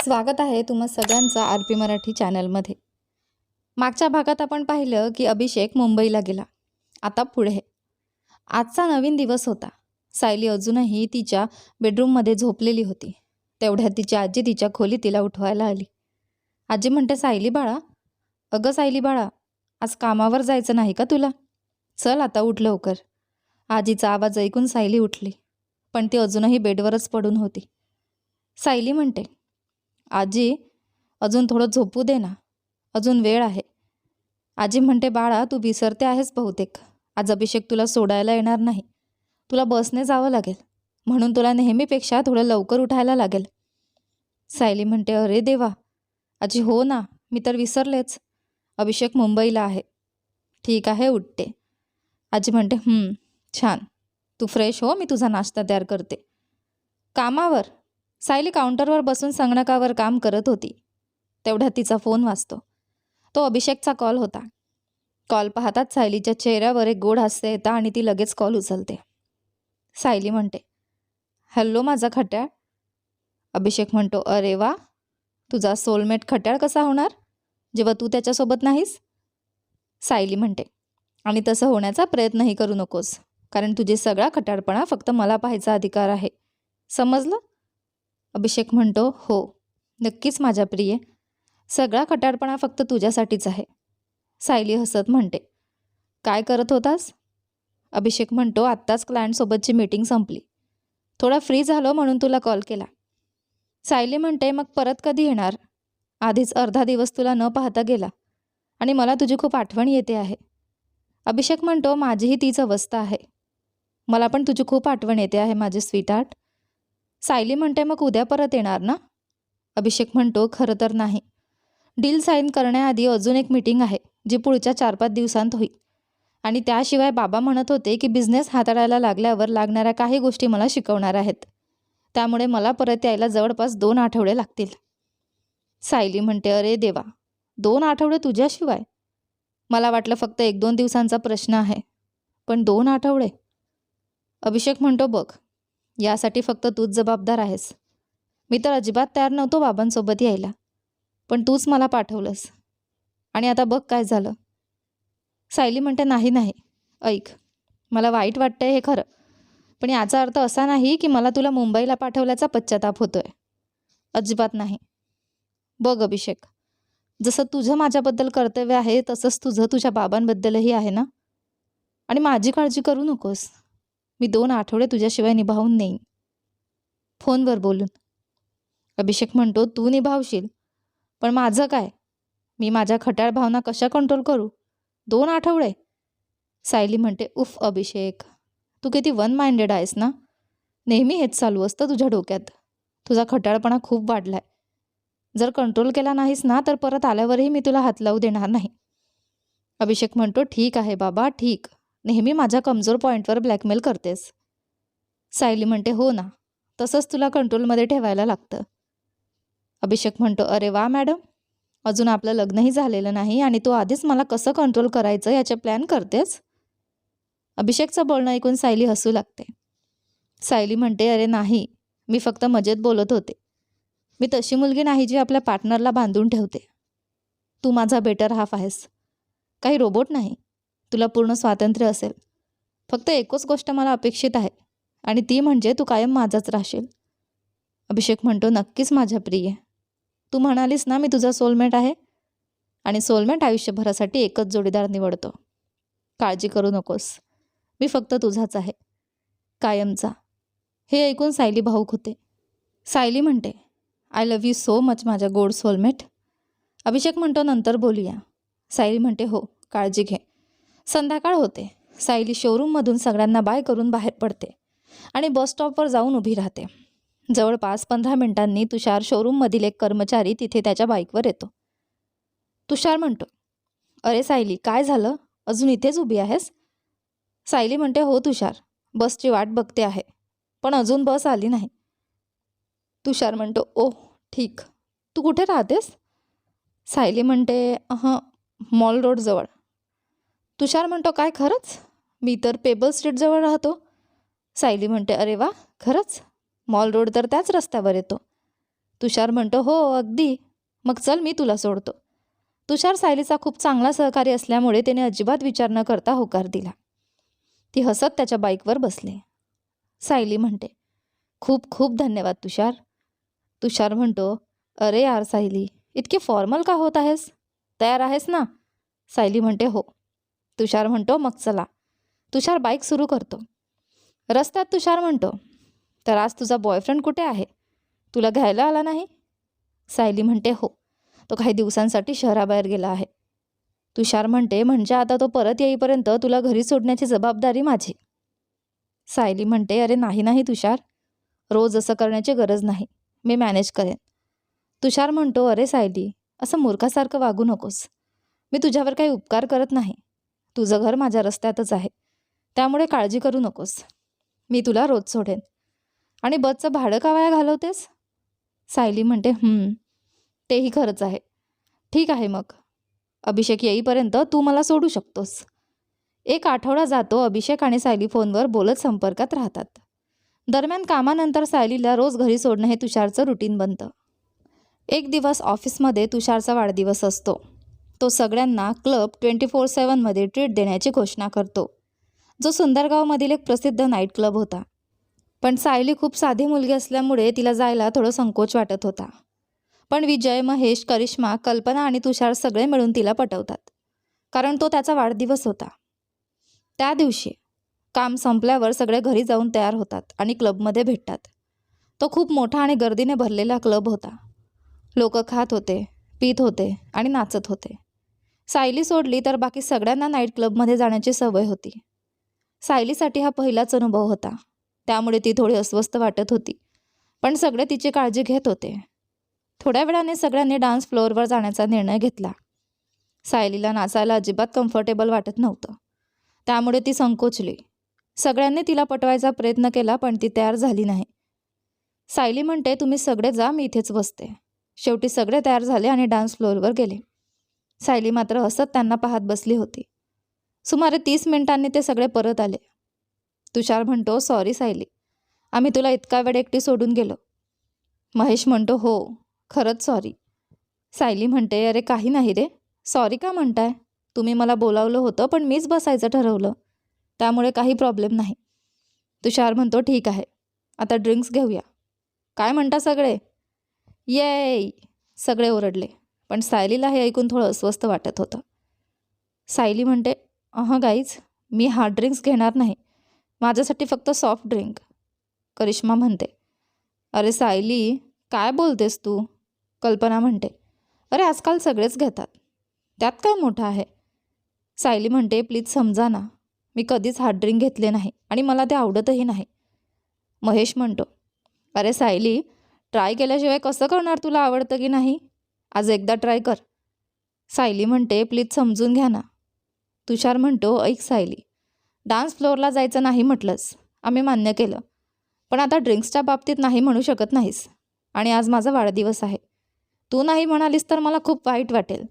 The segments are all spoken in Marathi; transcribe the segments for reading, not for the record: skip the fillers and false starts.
स्वागत आहे तुम्हा सगळ्यांचं आर पी मराठी चॅनलमध्ये. मागच्या भागात आपण पाहिलं की अभिषेक मुंबईला गेला. आता पुढे आजचा नवीन दिवस होता. सायली अजूनही तिच्या बेडरूममध्ये झोपलेली होती. तेवढ्यात तिची आजी तिच्या खोलीत तिला उठवायला आली. आजी म्हणते, सायली बाळा, अगं सायली बाळा, आज कामावर जायचं नाही का तुला? चल आता उठ लवकर. आजीचा आवाज ऐकून सायली उठली, पण ती अजूनही बेडवरच पडून होती. सायली म्हणते, आजी अजून थोडं झोपू दे ना, अजून वेळ आहे. आजी म्हणते, बाळा तू विसरते आहेस बहुतेक. आज अभिषेक तुला सोडायला येणार नाही. तुला बसने जावं लागेल, म्हणून तुला नेहमीपेक्षा थोडं लवकर उठायला लागेल. सायली म्हणते, अरे देवा. आजी, हो ना, मी तर विसरलेच. अभिषेक मुंबईला आहे. ठीक आहे, उठते. आजी म्हणते, छान. तू फ्रेश हो, मी तुझा नाश्ता तयार करते. कामावर सायली काउंटरवर बसून संगणकावर काम करत होती. तेवढ्यात तिचा फोन वाजतो. तो अभिषेकचा कॉल होता. कॉल पाहताच सायलीच्या चेहऱ्यावर एक गोड हास्य येतं आणि ती लगेच कॉल उचलते. सायली म्हणते, हॅलो माझा खट्याळ. अभिषेक म्हणतो, अरे वा, तुझा सोलमेट खट्याळ कसा होणार जेव्हा तू त्याच्यासोबत नाहीस? सायली म्हणते, आणि तसं होण्याचा प्रयत्नही करू नकोस, कारण तुझी सगळा खट्याळपणा फक्त मला पाहायचा अधिकार आहे, समजलं? अभिषेक म्हणतो, हो नक्कीच माझ्या प्रिये, सगळा खट्याळपणा फक्त तुझ्यासाठीच आहे. सायली हसत म्हणते, काय करत होतास? अभिषेक म्हणतो, आत्ताच क्लायंटसोबतची मीटिंग संपली, थोडा फ्री झालो म्हणून तुला कॉल केला. सायली म्हणते, मग परत कधी येणार? आधीच अर्धा दिवस तुला न पाहता गेला आणि मला तुझी खूप आठवण येते आहे. अभिषेक म्हणतो, माझीही तीच अवस्था आहे. मला पण तुझी खूप आठवण येते आहे माझे स्वीटहार्ट. सायली म्हणते, मग उद्या परत येणार ना? अभिषेक म्हणतो, खरं तर नाही. डील साईन करण्याआधी अजून एक मीटिंग आहे जी पुढच्या 4-5 दिवसांत होईल, आणि त्याशिवाय बाबा म्हणत होते की बिझनेस हाताळायला लागल्यावर लागणाऱ्या काही गोष्टी मला शिकवणार आहेत. त्यामुळे मला परत यायला जवळपास 2 आठवडे लागतील. सायली म्हणते, अरे देवा, 2 आठवडे तुझ्याशिवाय? मला वाटलं फक्त 1-2 दिवसांचा प्रश्न आहे, पण 2 आठवडे? अभिषेक म्हणतो, बघ, यासाठी फक्त तूच जबाबदार आहेस. मी तर अजिबात तयार नव्हतो बाबांसोबत यायला, पण तूच मला पाठवलंस, आणि आता बघ काय झालं. सायली म्हणते, नाही, ऐक, मला वाईट वाटतंय हे खरं, पण याचा अर्थ असा नाही की मला तुला मुंबईला पाठवल्याचा पश्चाताप होतोय. अजिबात नाही. बघ अभिषेक, जसं तुझं माझ्याबद्दल कर्तव्य आहे तसंच तुझं तुझ्या बाबांबद्दलही आहे ना, आणि माझी काळजी करू नकोस. मी 2 आठवडे तुझ्याशिवाय निभावून नेईन, फोनवर बोलून. अभिषेक म्हणतो, तू निभावशील, पण माझं काय? मी माझ्या खट्याळ भावना कशा कंट्रोल करू? 2 आठवडे? सायली म्हणते, उफ अभिषेक, तू किती वन माइंडेड आहेस ना. नेहमी हेच चालू असतं तुझ्या डोक्यात. तुझा खट्याळपणा खूप वाढलाय. जर कंट्रोल केला नाहीस ना तर परत आल्यावरही मी तुला हात लावू देणार नाही. अभिषेक म्हणतो, ठीक आहे बाबा, ठीक. नेहमी माझ्या कमजोर पॉईंटवर ब्लॅकमेल करतेस. सायली म्हणते, हो ना, तसंच तुला कंट्रोलमध्ये ठेवायला लागतं. अभिषेक म्हणतो, अरे वा मॅडम, अजून आपलं लग्नही झालेलं नाही आणि तू आधीच मला कसं कंट्रोल करायचं याचे प्लॅन करतेस? अभिषेकचं बोलणं ऐकून सायली हसू लागते. सायली म्हणते, अरे नाही, मी फक्त मजेत बोलत होते. मी तशी मुलगी नाही जी आपल्या पार्टनरला बांधून ठेवते. तू माझा बेटर हाफ आहेस, काही रोबोट नाही. तुला पूर्ण स्वातंत्र्य असेल. फक्त एकच गोष्ट मला अपेक्षित आहे, आणि ती म्हणजे तू कायम माझाच राहशील. अभिषेक म्हणतो, नक्कीच माझ्या प्रिय. तू म्हणालीस ना मी तुझा सोलमेट आहे, आणि सोलमेट आयुष्यभरासाठी एकच जोडीदार निवडतो. काळजी करू नकोस, मी फक्त तुझाच आहे, कायमचा. हे ऐकून सायली भावूक होते. सायली म्हणते, I love you so much माझ्या गोड सोलमेट. अभिषेक म्हणतो, नंतर बोलूया. सायली म्हणते, हो, काळजी घे. संध्याकाळ होते. सायली शोरूममधून सगळ्यांना बाय करून बाहेर पडते आणि बसस्टॉपवर जाऊन उभी राहते. जवळपास 15 मिनिटांनी तुषार, शोरूममधील एक कर्मचारी, तिथे त्याच्या बाईकवर येतो. तुषार म्हणतो, अरे सायली, काय झालं, अजून इथेच उभी आहेस? सायली म्हणते, हो तुषार, बसची वाट बघते आहे, पण अजून बस आली नाही. तुषार म्हणतो, ओह ठीक, तू कुठे राहतेस? सायली म्हणते, मॉल रोडजवळ. तुषार म्हणतो, काय खरंच? मी तर पेबल स्ट्रीटजवळ राहतो. सायली म्हणते, अरे वा, खरंच? मॉल रोड तर त्याच रस्त्यावर येतो. तुषार म्हणतो हो अगदी. मग चल मी तुला सोडतो. तुषार सायलीचा खूप चांगला सहकारी असल्यामुळे त्याने अजिबात विचार न करता होकार दिला. ती हसत त्याच्या बाईकवर बसले. सायली म्हणते खूप खूप धन्यवाद तुषार. तुषार म्हणतो अरे यार सायली, इतकी फॉर्मल का होत आहेस? तयार आहेस ना? सायली म्हणते हो. तुषार म्हणतो मग चला. तुषार बाईक सुरू करतो. रस्त्यात तुषार म्हणतो तर आज तुझा बॉयफ्रेंड कुठे आहे? तुला घ्यायला आला नाही? सायली म्हणते हो, तो काही दिवसांसाठी शहराबाहेर गेला आहे. तुषार म्हणते म्हणजे आता तो परत येईपर्यंत तुला घरी सोडण्याची जबाबदारी माझी. सायली म्हणते अरे नाही नाही तुषार, रोज असं करण्याची गरज नाही, मी मॅनेज करेन. तुषार म्हणतो अरे सायली, असं मूर्खासारखं वागू नकोस. मी तुझ्यावर काही उपकार करत नाही. तुझं घर माझ्या रस्त्यातच आहे, त्यामुळे काळजी करू नकोस. मी तुला रोज सोडेन. आणि बसचं भाडं का वाया घालवतेस? सायली म्हणते तेही खरंच आहे. ठीक आहे मग, अभिषेक येईपर्यंत तू मला सोडू शकतोस. एक आठवडा जातो. अभिषेक आणि सायली फोनवर बोलत संपर्कात राहतात. दरम्यान कामानंतर सायलीला रोज घरी सोडणं हे तुषारचं रुटीन बनतं. एक दिवस ऑफिसमध्ये तुषारचा वाढदिवस असतो. तो सगळ्यांना क्लब 24/7 ट्रीट देण्याची घोषणा करतो, जो सुंदरगावमधील एक प्रसिद्ध नाईट क्लब होता. पण सायली खूप साधी मुलगी असल्यामुळे तिला जायला थोडं संकोच वाटत होता. पण विजय, महेश, करिश्मा, कल्पना आणि तुषार सगळे मिळून तिला पटवतात, कारण तो त्याचा वाढदिवस होता. त्या दिवशी काम संपल्यावर सगळे घरी जाऊन तयार होतात आणि क्लबमध्ये भेटतात. तो खूप मोठा आणि गर्दीने भरलेला क्लब होता. लोक खात होते, पीत होते आणि नाचत होते. सायली सोडली तर बाकी सगळ्यांना नाईट क्लबमध्ये जाण्याची सवय होती. सायलीसाठी हा पहिलाच अनुभव होता, त्यामुळे ती थोडी अस्वस्थ वाटत होती. पण सगळे तिची काळजी घेत होते. थोड्या वेळाने सगळ्यांनी डान्स फ्लोअरवर जाण्याचा निर्णय घेतला. सायलीला नाचायला अजिबात कम्फर्टेबल वाटत नव्हतं, त्यामुळे ती संकोचली. सगळ्यांनी तिला पटवायचा प्रयत्न केला, पण ती तयार झाली नाही. सायली म्हणते तुम्ही सगळे जा, मी इथेच बसते. शेवटी सगळे तयार झाले आणि डान्स फ्लोअरवर गेले. सायली मात्र हसत त्यांना पाहत बसली होती. सुमारे 30 मिनिटांनी ते सगळे परत आले. तुषार म्हणतो सॉरी सायली, आम्ही तुला इतका वेळ एकटी सोडून गेलो. महेश म्हणतो हो, खरंच सॉरी. सायली म्हणते अरे काही नाही रे, सॉरी का म्हणताय? तुम्ही मला बोलावलं होतं, पण मीच बसायचं ठरवलं, त्यामुळे काही प्रॉब्लेम नाही. तुषार म्हणतो ठीक आहे, आता ड्रिंक्स घेऊया. काय म्हणता सगळे? ये, सगळे ओरडले. पण सायलीला हे ऐकून थोडं अस्वस्थ वाटत होतं. सायली म्हणते गाईज, मी हार्ड ड्रिंक्स घेणार नाही, माझ्यासाठी फक्त सॉफ्ट ड्रिंक. करिश्मा म्हणते अरे सायली, काय बोलतेस तू? कल्पना म्हणते अरे आजकाल सगळेच घेतात, त्यात काय मोठं आहे? सायली म्हणते प्लीज समजा ना, मी कधीच हार्ड ड्रिंक घेतले नाही आणि मला ते आवडतही नाही. महेश म्हणतो अरे सायली, ट्राय केल्याशिवाय कसं कळणार तुला आवडतं की नाही? आज एकदा ट्राय कर. सायली म्हणते प्लीज समजून घ्या ना. तुषार म्हणतो ऐक सायली, डान्स फ्लोअरला जायचं नाही म्हटलंस, आम्ही मान्य केलं, पण आता ड्रिंक्सच्या बाबतीत नाही म्हणू शकत नाहीस. आणि आज माझा वाढदिवस आहे, तू नाही म्हणालीस तर मला खूप वाईट वाटेल.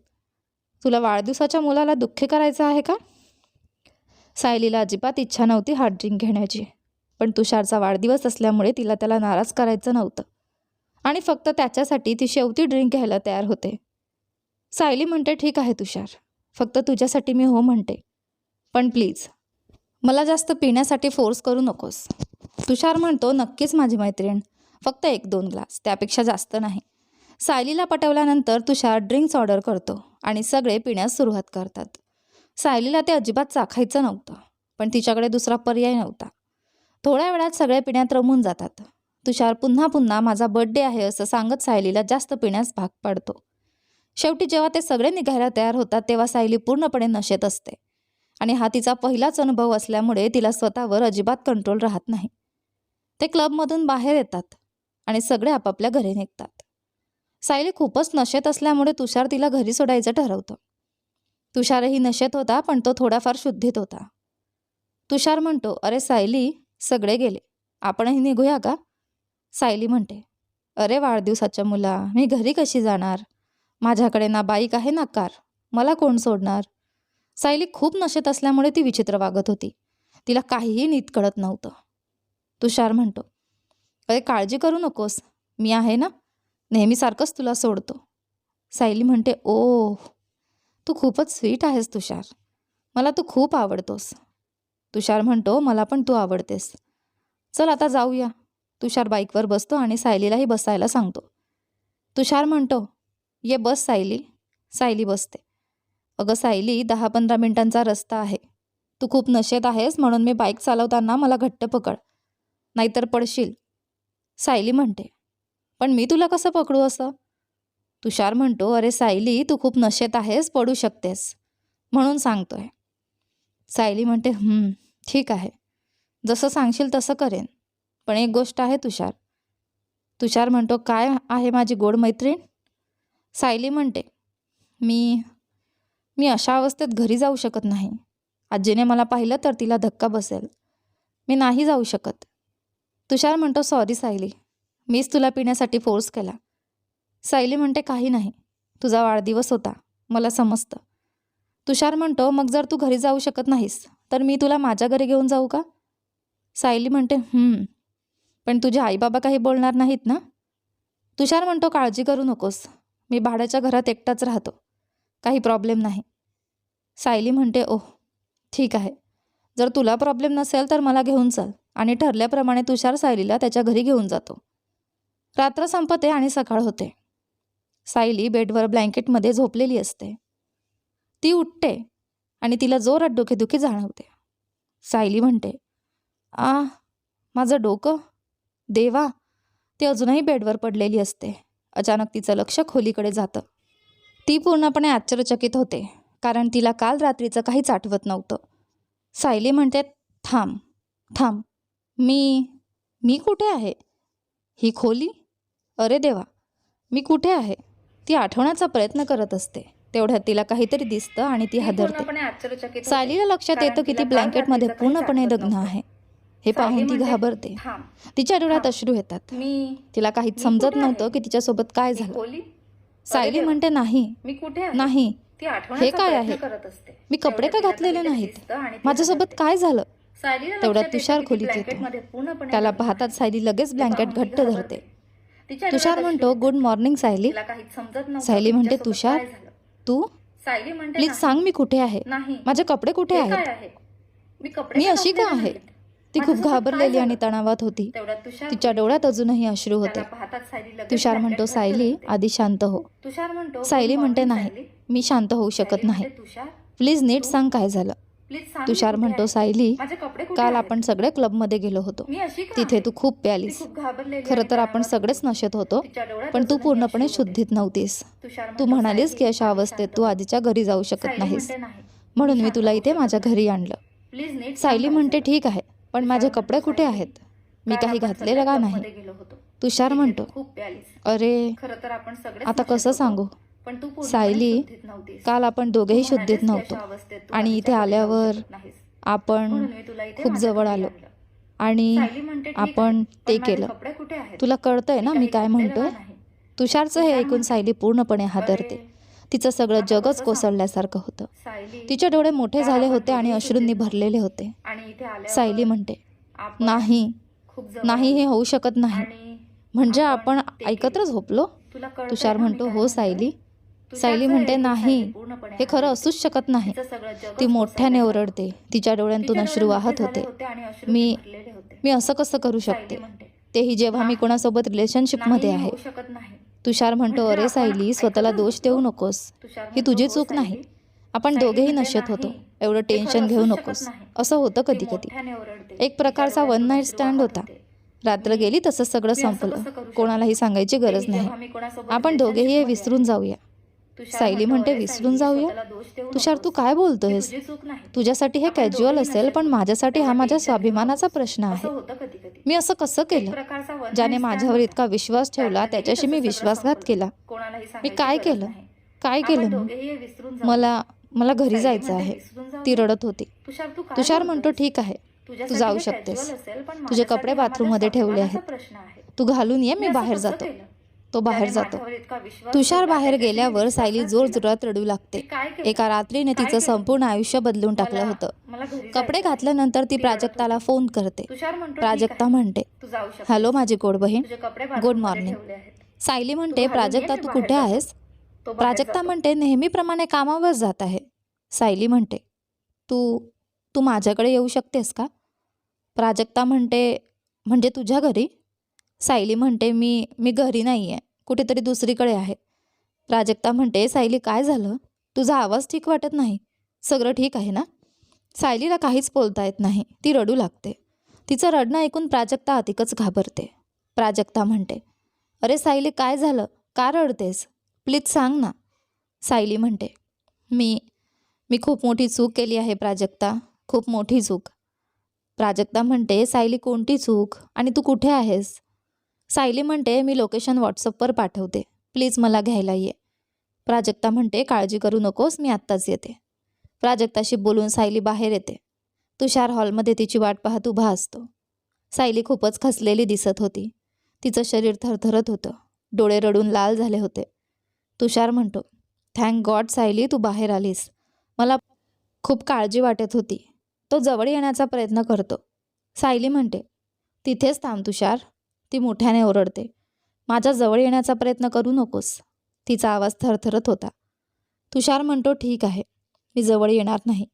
तुला वाढदिवसाच्या मुलाला दुःखी करायचं आहे का? सायलीला अजिबात इच्छा नव्हती हार्ड ड्रिंक घेण्याची, पण तुषारचा वाढदिवस असल्यामुळे तिला त्याला नाराज करायचं नव्हतं आणि फक्त त्याच्यासाठी ती शेवटी ड्रिंक घ्यायला तयार होते. सायली म्हणते ठीक आहे तुषार, फक्त तुझ्यासाठी मी हो म्हणते, पण प्लीज मला जास्त पिण्यासाठी फोर्स करू नकोस. तुषार म्हणतो नक्कीच माझी मैत्रीण, फक्त 1-2 ग्लास, त्यापेक्षा जास्त नाही. सायलीला पटवल्यानंतर तुषार ड्रिंक्स ऑर्डर करतो आणि सगळे पिण्यास सुरुवात करतात. सायलीला ते अजिबात चाखायचं नव्हतं, पण तिच्याकडे दुसरा पर्याय नव्हता. थोड्या वेळात सगळे पिण्यात रमून जातात. तुषार पुन्हा पुन्हा माझा बर्थडे आहे असं सांगत सायलीला जास्त पिण्यास भाग पाडतो. शेवटी जेव्हा ते सगळे निघायला तयार होतात तेव्हा सायली पूर्णपणे नशेत असते आणि हा तिचा पहिलाच अनुभव असल्यामुळे तिला स्वतःवर अजिबात कंट्रोल राहत नाही. ते क्लबमधून बाहेर येतात आणि सगळे आपापल्या घरी निघतात. सायली खूपच नशेत असल्यामुळे तुषार तिला घरी सोडायचं ठरवतो. तुषारही नशेत होता, पण तो थोडाफार शुद्धीत होता. तुषार म्हणतो अरे सायली, सगळे गेले, आपणही निघूया का? सायली म्हणते अरे वाढदिवसाच्या मुला, मी घरी कशी जाणार? माझ्याकडे ना बाईक आहे ना कार, मला कोण सोडणार? सायली खूप नशेत असल्यामुळे ती विचित्र वागत होती. तिला काहीही नीट कळत नव्हतं. तुषार म्हणतो अरे काळजी करू नकोस, मी आहे ना, नेहमीसारखंच तुला सोडतो. सायली म्हणते, ओ तू खूपच स्वीट आहेस तुषार. मला तू खूप आवडतोस. तुषार म्हणतो, मला पण तू आवडतेस. चल आता जाऊया. तुषार बाईकवर बसतो आणि सायलीलाही बसायला सांगतो. तुषार म्हणतो, ये बस सायली. सायली बसते. अगं सायली, 10-15 मिनिटांचा रस्ता आहे. तू खूप नशेत आहेस म्हणून मी बाईक चालवताना मला घट्ट पकड, नाहीतर पडशील. सायली म्हणते, पण मी तुला कसं पकडू असं? तुषार म्हणतो, अरे सायली, तू खूप नशेत आहेस, पडू शकतेस म्हणून सांगतोय. सायली म्हणते, ठीक आहे, जसं सांगशील तसं करेन. पण एक गोष्ट आहे तुषार. तुषार म्हणतो, काय आहे माझी गोड मैत्रीण? सायली म्हणते, मी अशा अवस्थेत घरी जाऊ शकत नाही. आजीने मला पाहिलं तर तिला धक्का बसेल. मी नाही जाऊ शकत. तुषार म्हणतो, सॉरी सायली, मीच तुला पिण्यासाठी फोर्स केला. सायली म्हणते, काही नाही, तुझा वाढदिवस होता, मला समजतं. तुषार म्हणतो, मग जर तू घरी जाऊ शकत नाहीस तर मी तुला माझ्या घरी घेऊन जाऊ का? सायली म्हणते, पण तुझे आईबाबा काही बोलणार नाहीत ना? तुषार म्हणतो, काळजी करू नकोस, मी भाड्याच्या घरात एकटाच राहतो, काही प्रॉब्लेम नाही. सायली म्हणते, ओह ठीक आहे, जर तुला प्रॉब्लेम नसेल तर मला घेऊन चल. आणि ठरल्याप्रमाणे तुषार सायलीला त्याच्या घरी घेऊन जातो. रात्र संपते आणि सकाळ होते. सायली बेडवर ब्लँकेटमध्ये झोपलेली असते. ती उठते आणि तिला जोरात डोकेदुखी जाणवते. सायली म्हणते, माझं डोकं. देवा, ती अजूनही बेडवर पडलेली असते. अचानक तिचं लक्ष खोलीकडे जातं. ती पूर्णपणे आश्चर्यचकित होते, कारण तिला काल रात्रीचं काहीच आठवत नव्हतं. सायली म्हणते, थांब, मी कुठे आहे? ही खोली? अरे देवा, मी कुठे आहे? ती आठवण्याचा प्रयत्न करत असते. तेवढ्यात तिला काहीतरी दिसतं आणि ती हादरते. सायलीला लक्षात येतं की ती ब्लँकेटमध्ये पूर्णपणे दग्न आहे. हे पाहून ती घाबरते. तिच्या डोळ्यात अश्रू येतात. तिला काहीच समजत नव्हतं की तिच्यासोबत काय झालं. सायली म्हणते, नाही, हे काय आहे? मी कपडे का घातलेले नाहीत? माझ्यासोबत काय झालं? तेवढ्यात तुषार खोलीत येतो. त्याला पाहताच सायली लगेच ब्लँकेट घट्ट धरते. तुषार म्हणतो, गुड मॉर्निंग सायली. सायली म्हणते, तुषार तू? प्लीज सांग, मी कुठे आहे? माझे कपडे कुठे आहेत? मी अशी का आहे? ती खूप घाबरलेली आणि तणावात होती. तिच्या डोळ्यात अजूनही अश्रू होते. तुषार म्हणतो, सायली आधी शांत हो. सायली म्हणते, नाही, मी शांत होऊ शकत नाही. प्लीज नीट सांग काय झालं. तुषार म्हणतो, सायली, काल आपण सगळे क्लबमध्ये गेलो होतो. तिथे तू खूप प्यालीस. खरं तर आपण सगळेच नशेत होतो, पण तू पूर्णपणे शुद्धीत नव्हतीस. तू म्हणालीस की अशा अवस्थेत तू आजीच्या घरी जाऊ शकत नाहीस, म्हणून मी तुला इथे माझ्या घरी आणलं. सायली म्हणते, ठीक आहे, पण माझे कपडे कुठे आहेत? मी काही घातलेलं का नाही? तुषार म्हणतो, अरे आता कसं सांगू सायली, काल आपण दोघेही शुद्धीत नव्हतो आणि इथे आल्यावर आपण खूप जवळ आलो आणि आपण ते केलं. तुला कळतंय ना मी काय म्हणतोय? तुषारचं हे ऐकून सायली पूर्णपणे हादरते. तिचं सगळं जगच कोसळल्यासारखं होतं. तिचे डोळे मोठे झाले होते आणि अश्रूंनी भरलेले होते. सायली म्हणते, नाही, हे होऊ शकत नाही. म्हणजे आपण एकत्र झोपलो? तुषार म्हणतो, हो सायली. सायली म्हणते, नाही, हे खरं असूच शकत नाही. ती मोठ्याने ओरडते. तिच्या डोळ्यांतून अश्रू वाहत होते. मी असं कसं करू शकते, तेही जेव्हा मी कोणासोबत रिलेशनशिपमध्ये आहे. तुषार म्हणतो, अरे सायली, स्वतःला दोष देऊ नकोस. ही तुझी चूक नाही. आपण दोघेही नशेत होतो. एवढं टेन्शन घेऊ नकोस. असं होतं कधी कधी. एक प्रकारचा वन नाईट स्टँड होता. रात्र गेली तसं सगळं संपलं. कोणालाही सांगायची गरज नाही. आपण दोघेही हे विसरून जाऊया. सायली म्हणते, विसरून जाऊया? तुषार, तू काय बोलतोयस? तुझ्यासाठी हे कॅज्युअल असेल, पण माझ्यासाठी हा माझ्या स्वाभिमानाचा प्रश्न आहे. मी असं कसं केलं? ज्याने माझ्यावर इतका विश्वास ठेवला त्याच्याशी मी विश्वासघात केला. मी काय केलं? मला घरी जायचं आहे. ती रडत होती. तुषार म्हणतो, ठीक आहे, तू जाऊ शकतेस. तुझे कपडे बाथरूममध्ये ठेवले आहेत. तू घालून ये, मी बाहेर जातो. तो बाहेर जातो. तुषार बाहेर गेल्यावर सायली जोरजोरात रडू लागते. एका रात्रीने तिचं संपूर्ण आयुष्य बदलून टाकलं होतं. कपडे घातल्यानंतर ती प्राजक्ताला फोन करते. प्राजक्ता म्हणते, हॅलो माझी गोड बहीण, गुड मॉर्निंग. सायली म्हणते, प्राजक्ता तू कुठे आहेस? प्राजक्ता म्हणते, नेहमीप्रमाणे कामावर जात आहे. सायली म्हणते, तू तू माझ्याकडे येऊ शकतेस का? प्राजक्ता म्हणते, म्हणजे तुझ्या घरी? सायली म्हणते, मी घरी नाही आहे, कुठेतरी दुसरीकडे आहे. प्राजक्ता म्हणते, सायली काय झालं? तुझा आवाज ठीक वाटत नाही. सगळं ठीक आहे ना? सायलीला काहीच बोलता येत नाही. ती रडू लागते. तिचं रडणं ऐकून प्राजक्ता अधिकच घाबरते. प्राजक्ता म्हणते, अरे सायली काय झालं? का रडतेस? प्लीज सांग ना. सायली म्हणते, मी मी खूप मोठी चूक केली आहे प्राजक्ता, खूप मोठी चूक. प्राजक्ता म्हणते, सायली कोणती चूक आणि तू कुठे आहेस? सायली म्हणते, मी लोकेशन व्हॉट्सअपवर पाठवते, प्लीज मला घ्यायला ये. प्राजक्ता म्हणते, काळजी करू नकोस, मी आत्ताच येते. प्राजक्ताशी बोलून सायली बाहेर येते. तुषार हॉलमध्ये तिची वाट पाहत उभा असतो. सायली खूपच खचलेली दिसत होती. तिचं शरीर थरथरत होतं. डोळे रडून लाल झाले होते. तुषार म्हणतो, थँक गॉड सायली, तू बाहेर आलीस. मला खूप काळजी वाटत होती. तो जवळ येण्याचा प्रयत्न करतो. सायली म्हणते, तिथेच थांब तुषार. ती मोठ्याने ओरडते, माझ्या जवळ येण्याचा प्रयत्न करू नकोस. तिचा आवाज थरथरत होता. तुषार म्हणतो, ठीक आहे, मी जवळ येणार नाही,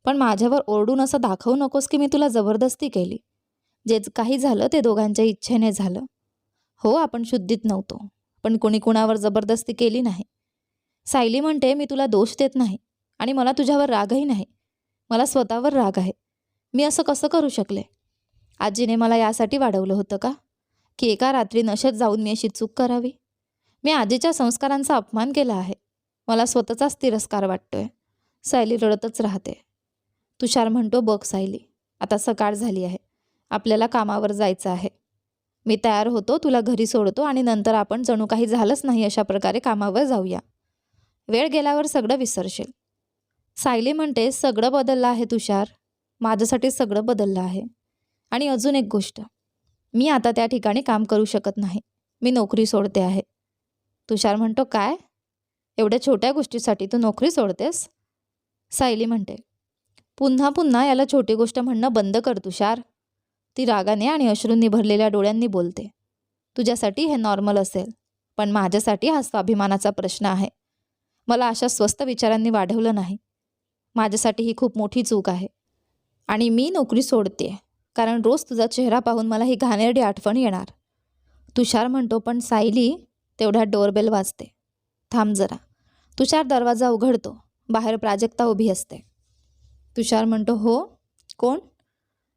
पण माझ्यावर ओरडून असं दाखवू नकोस की मी तुला जबरदस्ती केली. जे काही झालं ते दोघांच्या इच्छेने झालं. हो, आपण शुद्धीत नव्हतो, पण कोणी कुणावर जबरदस्ती केली नाही. सायली म्हणते, मी तुला दोष देत नाही आणि मला तुझ्यावर रागही नाही. मला स्वतःवर राग आहे. मी असं कसं करू शकले? आजीने मला यासाठी वाढवलं होतं का, की एका रात्री नशेत जाऊन मी अशी चूक करावी? मी आजीच्या संस्कारांचा अपमान केला आहे. मला स्वतःचाच तिरस्कार वाटतोय. सायली रडतच राहते. तुषार म्हणतो, बघ सायली, आता सकाळ झाली आहे, आपल्याला कामावर जायचं आहे. मी तयार होतो, तुला घरी सोडतो आणि नंतर आपण जणू काही झालंच नाही अशा प्रकारे कामावर जाऊया. वेळ गेल्यावर सगळं विसरशील. सायली म्हणते, सगळं बदललं आहे तुषार, माझ्यासाठी सगळं बदललं आहे. आणि अजून एक गोष्ट, मी आता त्या ठिकाणी काम करू शकत नाही. मी नोकरी सोडते आहे. तुषार म्हणतो, काय? एवढ्या छोट्या गोष्टीसाठी तू नोकरी सोडतेस? सायली म्हणते, पुन्हा पुन्हा याला छोटी गोष्ट म्हणणं बंद कर तुषार. ती रागाने आणि अश्रूंनी भरलेल्या डोळ्यांनी बोलते. तुझ्यासाठी हे नॉर्मल असेल, पण माझ्यासाठी हा स्वाभिमानाचा प्रश्न आहे. मला अशा स्वस्त विचारांनी वाढवलं नाही. माझ्यासाठी ही खूप मोठी चूक आहे आणि मी नोकरी सोडते, कारण रोज तुझा चेहरा पाहून मला ही घाणेरडी आठवण येणार. तुषार म्हणतो, पण सायली. तेवढ्यात डोरबेल वाजते. थांब जरा. तुषार दरवाजा उघडतो. बाहेर प्राजक्ता उभी असते. तुषार म्हणतो, हो, कोण?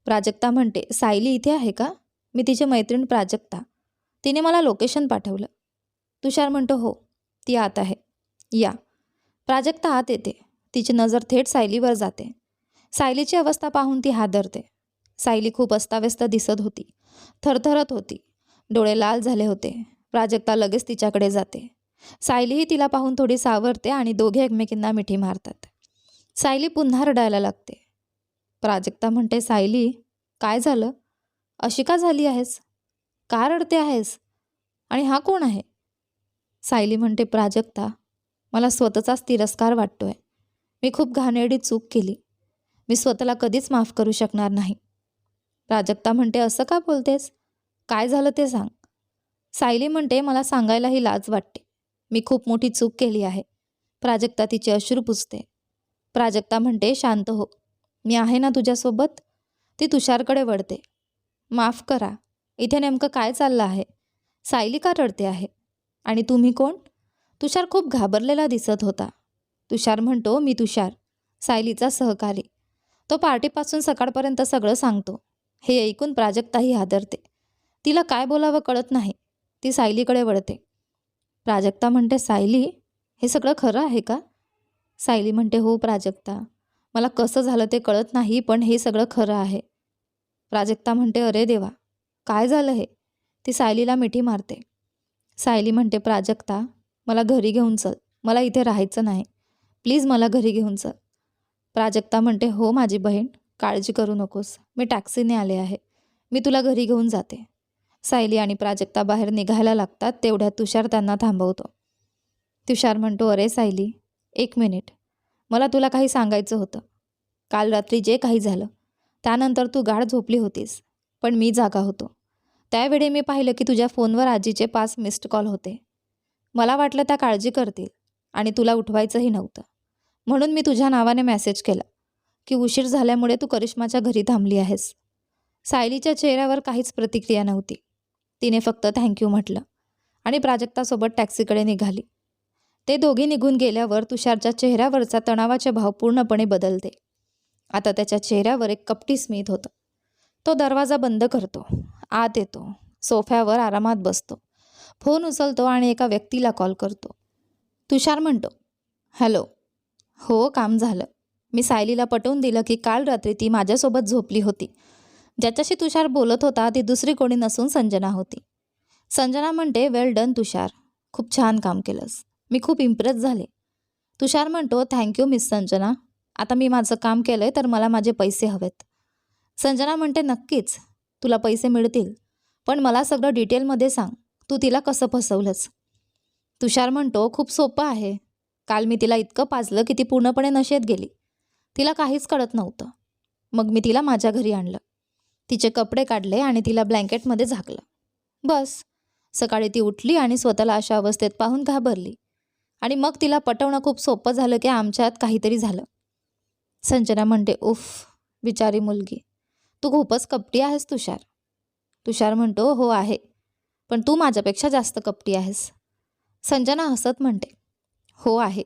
प्राजक्ता म्हणते, सायली इथे आहे का? मी तिची मैत्रीण प्राजक्ता. तिने मला लोकेशन पाठवलं. तुषार म्हणतो, हो, ती आत आहे, या. प्राजक्ता आत येते. तिची नजर थेट सायलीवर जाते. सायलीची अवस्था पाहून ती हादरते. सायली खूप अस्ताव्यस्त दिसत होती, थरथरत होती, डोळे लाल झाले होते. प्राजक्ता लगेच तिच्याकडे जाते. सायलीही तिला पाहून थोडी सावरते आणि दोघे एकमेकींना मिठी मारतात. सायली पुन्हा रडायला लागते. प्राजक्ता म्हणते, सायली काय झालं? अशी का झाली आहेस? का रडते आहेस? आणि हा कोण आहे? सायली म्हणते, प्राजक्ता, मला स्वतःचाच तिरस्कार वाटतोय. मी खूप घाणेरडी चूक केली. मी स्वतःला कधीच माफ करू शकणार नाही. प्राजक्ता म्हणते, असं का बोलतेस? काय झालं ते सांग. सायली म्हणते, मला सांगायलाही लाज वाटते. मी खूप मोठी चूक केली आहे. प्राजक्ता तिचे अश्रू पुसते. प्राजक्ता म्हणते, शांत हो, मी आहे ना तुझ्यासोबत. ती तुषारकडे वळते. माफ करा, इथे नेमकं काय चाललं आहे? सायली का रडते आहे? आणि तुम्ही कोण? तुषार खूप घाबरलेला दिसत होता. तुषार म्हणतो, मी तुषार, सायलीचा सहकारी. तो पार्टीपासून सकाळपर्यंत सगळं सांगतो. हे ऐकून प्राजक्ताही हादरते. तिला काय बोलावं कळत नाही. ती सायलीकडे वळते. प्राजक्ता म्हणते, सायली, हे सगळं खरं आहे का? सायली म्हणते, हो प्राजक्ता, मला कसं झालं ते कळत नाही, पण हे सगळं खरं आहे. प्राजक्ता म्हणते, अरे देवा, काय झालं हे? ती सायलीला मिठी मारते. सायली म्हणते, प्राजक्ता, मला घरी घेऊन चल, मला इथे राहायचं नाही, प्लीज मला घरी घेऊन चल. प्राजक्ता म्हणते, हो माझी बहीण, काळजी करू नकोस, मी टॅक्सीने आले आहे, मी तुला घरी घेऊन जाते. सायली आणि प्राजक्ता बाहेर निघायला लागतात. तेवढ्यात तुषार त्यांना थांबवतो. तुषार म्हणतो, अरे सायली, एक मिनिट, मला तुला काही सांगायचं होतं. काल रात्री जे काही झालं त्यानंतर तू गाढ झोपली होतीस, पण मी जागा होतो. त्यावेळी मी पाहिलं की तुझ्या फोनवर आजीचे 5 मिस्ड कॉल होते. मला वाटलं त्या काळजी करतील आणि तुला उठवायचंही नव्हतं. म्हणून मी तुझ्या नावाने मेसेज केला की उशीर झाल्यामुळे तू करिश्माच्या घरी थांबली आहेस. सायलीच्या चेहऱ्यावर काहीच प्रतिक्रिया नव्हती. तिने फक्त थँक्यू म्हटलं आणि प्राजक्तासोबत टॅक्सीकडे निघाली. ते दोघे निघून गेल्यावर तुषारच्या चेहऱ्यावरचा तणावाचे भाव पूर्णपणे बदलते. आता त्याच्या चेहऱ्यावर एक कपटी स्मित होतं. तो दरवाजा बंद करतो, आत येतो, सोफ्यावर आरामात बसतो, फोन उचलतो आणि एका व्यक्तीला कॉल करतो. तुषार म्हणतो, हॅलो. हो, काम झालं. मी सायलीला पटवून दिलं की काल रात्री ती माझ्यासोबत झोपली होती. ज्याच्याशी तुषार बोलत होता ती दुसरी कोणी नसून संजना होती. संजना म्हणते, वेल डन तुषार, खूप छान काम केलंस. मी खूप इम्प्रेस झाले. तुषार म्हणतो, थँक्यू मिस संजना. आता मी माझं काम केलंय तर मला माझे पैसे हवेत. संजना म्हणते, नक्कीच तुला पैसे मिळतील, पण मला सगळं डिटेलमध्ये सांग, तू तिला कसं फसवलंस. तुषार म्हणतो, खूप सोपं आहे. काल मी तिला इतकं पाजलं की ती पूर्णपणे नशेत गेली. तिला काहीच कळत नव्हतं. मग मी तिला माझ्या घरी आणलं, तिचे कपडे काढले आणि तिला ब्लँकेटमध्ये झाकलं. बस. सकाळी ती उठली आणि स्वतःला अशा अवस्थेत पाहून घाबरली आणि मग तिला पटवणं खूप सोपं झालं की आमच्यात काहीतरी झालं. संजना म्हणते, उफ, बिचारी मुलगी. तू खूपच कपटी आहेस तुषार. तुषार म्हणतो, हो आहे, पण तू माझ्यापेक्षा जास्त कपटी आहेस. संजना हसत म्हणते, हो आहे.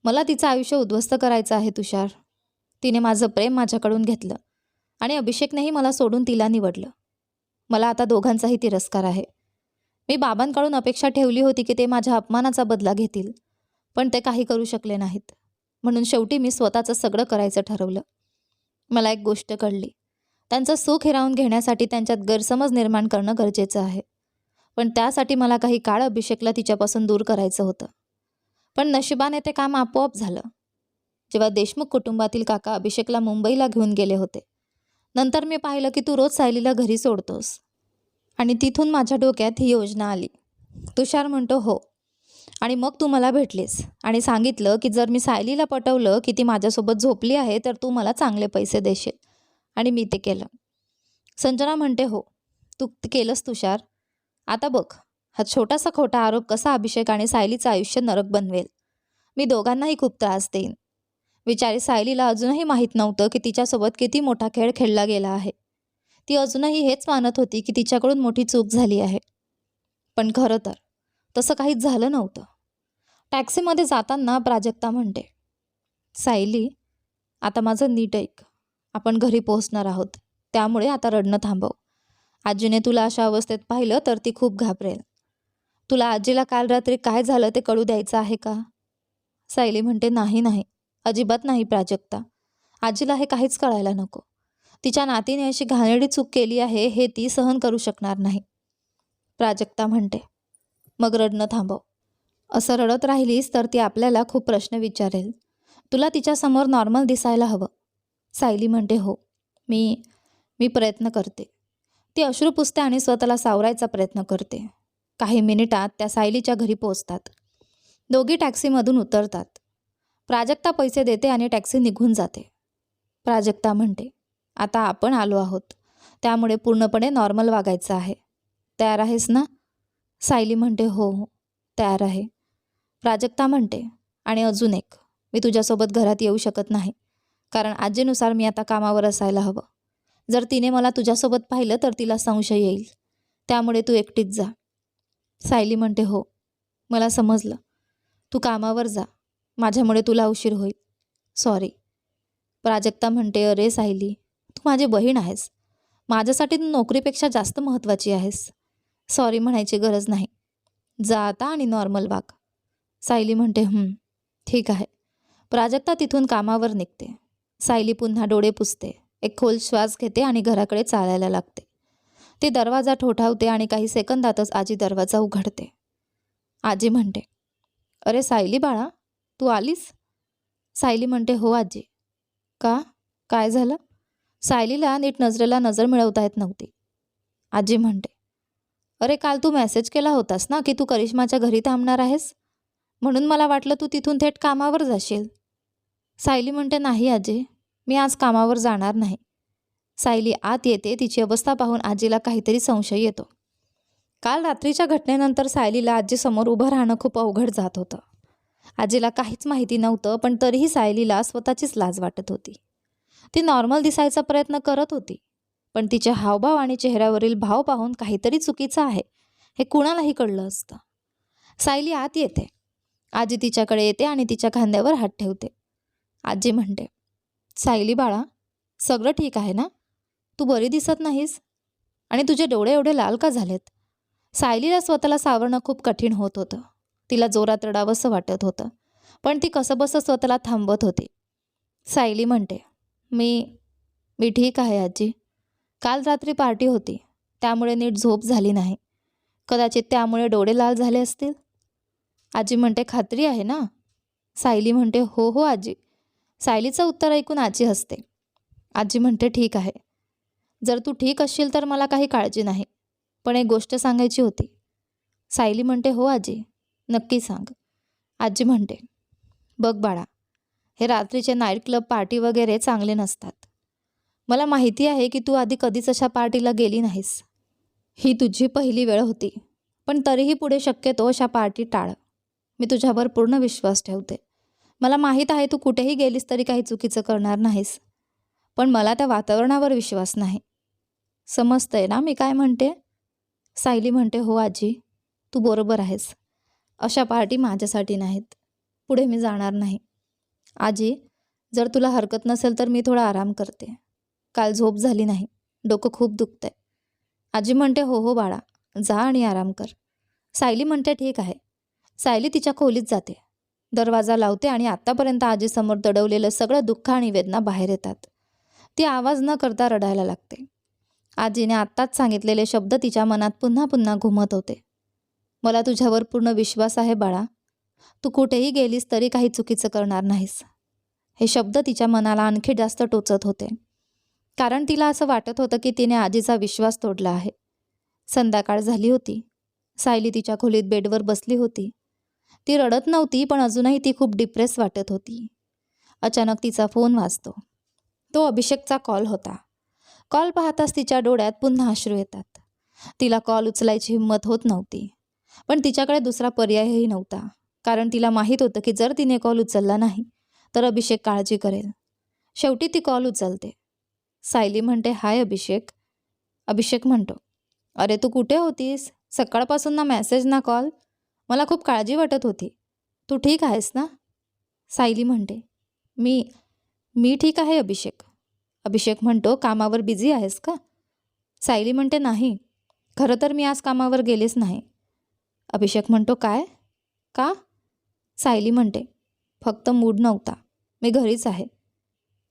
मला तिचं आयुष्य उद्ध्वस्त करायचं आहे तुषार. तिने माझं प्रेम माझ्याकडून घेतलं आणि अभिषेकनेही मला सोडून तिला निवडलं. मला आता दोघांचाही तिरस्कार आहे. मी बाबांकडून अपेक्षा ठेवली होती की ते माझ्या अपमानाचा बदला घेतील, पण ते काही करू शकले नाहीत. म्हणून शेवटी मी स्वतःचं सगळं करायचं ठरवलं. मला एक गोष्ट कळली, त्यांचं सुख हिरावून घेण्यासाठी त्यांच्यात गैरसमज निर्माण करणं गरजेचं आहे. पण त्यासाठी मला काही काळ अभिषेकला तिच्यापासून दूर करायचं होतं. पण नशिबाने ते काम आपोआप झालं. जेव्हा देशमुख कुटुंबातील काका अभिषेकला मुंबईला घेऊन गेले होते, नंतर मी पाहिलं की तू रोज सायलीला घरी सोडतोस आणि तिथून माझ्या डोक्यात ही योजना आली. तुषार म्हणतो, हो. आणि मग तू मला भेटलीस आणि सांगितलं की जर मी सायलीला पटवलं की ती माझ्यासोबत झोपली आहे तर तू मला चांगले पैसे देशील, आणि मी ते केलं. संजना म्हणते, हो, तू ते केलंस तुषार. आता बघ, हा छोटासा खोटा आरोप कसा अभिषेक आणि सायलीचं आयुष्य नरक बनवेल. मी दोघांनाही खूप त्रास देईन. बिचारी सायलीला अजूनही माहीत नव्हतं की तिच्यासोबत किती मोठा खेळ खेळला गेला आहे. ती अजूनही हेच मानत होती की तिच्याकडून मोठी चूक झाली आहे. पण खरं तर तसं काहीच झालं नव्हतं. टॅक्सीमध्ये जाताना प्राजक्ता म्हणते, सायली, आता माझं नीट ऐक. आपण घरी पोहोचणार आहोत, त्यामुळे आता रडणं थांबव. आजीने तुला अशा अवस्थेत पाहिलं तर ती खूप घाबरेल. तुला आजीला काल रात्री काय झालं ते कळू द्यायचं आहे का. सायली म्हणते, नाही नाही, अजिबात नाही प्राजक्ता. आजीला हे काहीच कळायला नको. तिच्या नातीने अशी घाणेरडी चूक केली आहे हे ती सहन करू शकणार नाही. प्राजक्ता म्हणते, मग रडणं थांबव. असं रडत राहिलीस तर ती आपल्याला खूप प्रश्न विचारेल. तुला तिच्यासमोर नॉर्मल दिसायला हवं. सायली म्हणते, हो, मी मी प्रयत्न करते. ती अश्रू पुसते आणि स्वतःला सावरायचा प्रयत्न करते. काही मिनिटात त्या सायलीच्या घरी पोहोचतात. दोघी टॅक्सीमधून उतरतात. प्राजक्ता पैसे देते आणि टॅक्सी निघून जाते. प्राजक्ता म्हणते, आता आपण आलो आहोत, त्यामुळे पूर्णपणे नॉर्मल वागायचं आहे. तयार आहेस ना. सायली म्हणते, हो हो, तयार आहे. प्राजक्ता म्हणते, आणि अजून एक, मी तुझ्यासोबत घरात येऊ शकत नाही, कारण आजीनुसार मी आता कामावर असायला हवं. जर तिने मला तुझ्यासोबत पाहिलं तर तिला संशय येईल, त्यामुळे तू एकटीच जा. सायली म्हणते, हो, मला समजलं. तू कामावर जा, माझ्यामुळे तुला उशीर होईल. सॉरी. प्राजक्ता म्हणते, अरे सायली, तू माझी बहीण आहेस. माझ्यासाठी तू नोकरीपेक्षा जास्त महत्त्वाची आहेस. सॉरी म्हणायची गरज नाही. जा आता आणि नॉर्मल वाग. सायली म्हणते, ठीक आहे. प्राजक्ता तिथून कामावर निघते. सायली पुन्हा डोळे पुसते, एक खोल श्वास घेते आणि घराकडे चालायला लागते. ती दरवाजा ठोठावते आणि काही सेकंदातच आजी दरवाजा उघडते. आजी म्हणते, अरे सायली बाळा, तू आलीस. सायली म्हणते, हो आजी. का, काय झालं. सायलीला नीट नजरेला नजर मिळवता येत नव्हती. आजी म्हणते, अरे काल तू मेसेज केला होतास ना की तू करिश्माच्या घरी थांबणार आहेस, म्हणून मला वाटलं तू तिथून थेट कामावर जाशील. सायली म्हणते, नाही आजी, मी आज कामावर जाणार नाही. सायली आत येते. तिची अवस्था पाहून आजीला काहीतरी संशय येतो. काल रात्रीच्या घटनेनंतर सायलीला आजीसमोर उभं राहणं खूप अवघड जात होतं. आजीला काहीच माहिती नव्हतं, पण तरीही सायलीला स्वतःचीच लाज वाटत होती. ती नॉर्मल दिसायचा प्रयत्न करत होती, पण तिचे हावभाव आणि चेहऱ्यावरील भाव पाहून काहीतरी चुकीचं आहे हे कुणालाही कळलं असतं. सायली आत येते. आजी तिच्याकडे येते आणि तिच्या खांद्यावर हात ठेवते. आजी म्हणते, सायली बाळा, सगळं ठीक आहे ना? तू बरी दिसत नाहीस आणि तुझे डोळे एवढे लाल का झालेत? सायलीला स्वतःला सावरणं खूप कठीण होत होतं. तिला जोरात रडावंसं वाटत होतं, पण ती कसंबसं स्वतःला थांबवत होती. सायली म्हणते, मी मी ठीक आहे आजी. काल रात्री पार्टी होती, त्यामुळे नीट झोप झाली नाही. कदाचित त्यामुळे डोळे लाल झाले असतील. आजी म्हणते, खात्री आहे ना? सायली म्हणते, हो हो आजी. सायलीचं उत्तर ऐकून आजी हसते. आजी म्हणते, ठीक आहे. जर तू ठीक असशील तर मला काही काळजी नाही, पण एक गोष्ट सांगायची होती. सायली म्हणते, हो आजी, नक्की सांग. आजी म्हणते, बघ बाळा, हे रात्रीचे नाईट क्लब पार्टी वगैरे चांगले नसतात. मला माहिती आहे की तू आधी कधीच अशा पार्टीला गेली नाहीस. ही तुझी पहिली वेळ होती, पण तरीही पुढे शक्यतो अशा पार्टी टाळ. मी तुझ्यावर पूर्ण विश्वास ठेवते. मला माहीत आहे तू कुठेही गेलीस तरी काही चुकीचं करणार नाहीस, पण मला त्या वातावरणावर विश्वास नाही. समजतंय ना मी काय म्हणते? सायली म्हणते, हो आजी, तू बरोबर आहेस. अशा पार्टी माझ्यासाठी नाहीत. पुढे मी जाणार नाही. आजी, जर तुला हरकत नसेल तर मी थोडा आराम करते. काल झोप झाली नाही, डोकं खूप दुखतंय. आजी म्हणते, हो हो बाळा, जा आणि आराम कर. सायली म्हणते, ठीक आहे. सायली तिच्या खोलीत जाते, दरवाजा लावते आणि आत्तापर्यंत आजीसमोर दडवलेलं सगळं दुःख आणि वेदना बाहेर येतात. ती आवाज न करता रडायला लागते. आजीने आत्ताच सांगितलेले शब्द तिच्या मनात पुन्हा पुन्हा घुमत होते. मला तुझ्यावर पूर्ण विश्वास आहे बाळा. तू कुठेही गेलीस तरी काही चुकीचं करणार नाहीस. हे शब्द तिच्या मनाला आणखी जास्त टोचत होते, कारण तिला असं वाटत होतं की तिने आजीचा विश्वास तोडला आहे. संध्याकाळ झाली होती. सायली तिच्या खोलीत बेडवर बसली होती. ती रडत नव्हती, पण अजूनही ती खूप डिप्रेस वाटत होती. अचानक तिचा फोन वाजतो. तो अभिषेकचा कॉल होता. कॉल पाहताच तिच्या डोळ्यात पुन्हा अश्रू येतात. तिला कॉल उचलायची हिंमत होत नव्हती, पण तिच्याकडे दुसरा पर्यायही नव्हता, कारण तिला माहीत होतं की जर तिने कॉल उचलला नाही तर अभिषेक काळजी करेल. शेवटी ती कॉल उचलते. सायली म्हणते, हाय अभिषेक. अभिषेक म्हणतो, अरे तू कुठे होतीस? सकाळपासून ना मेसेज ना कॉल. मला खूप काळजी वाटत होती. तू ठीक आहेस ना? सायली म्हणते, मी मी ठीक आहे अभिषेक. अभिषेक म्हणतो, कामावर बिझी आहेस का? सायली म्हणते, नाही, खरं तर मी आज कामावर गेलेच नाही. अभिषेक म्हणतो, काय? का? सायली म्हणते, फक्त मूड नव्हता, मी घरीच आहे.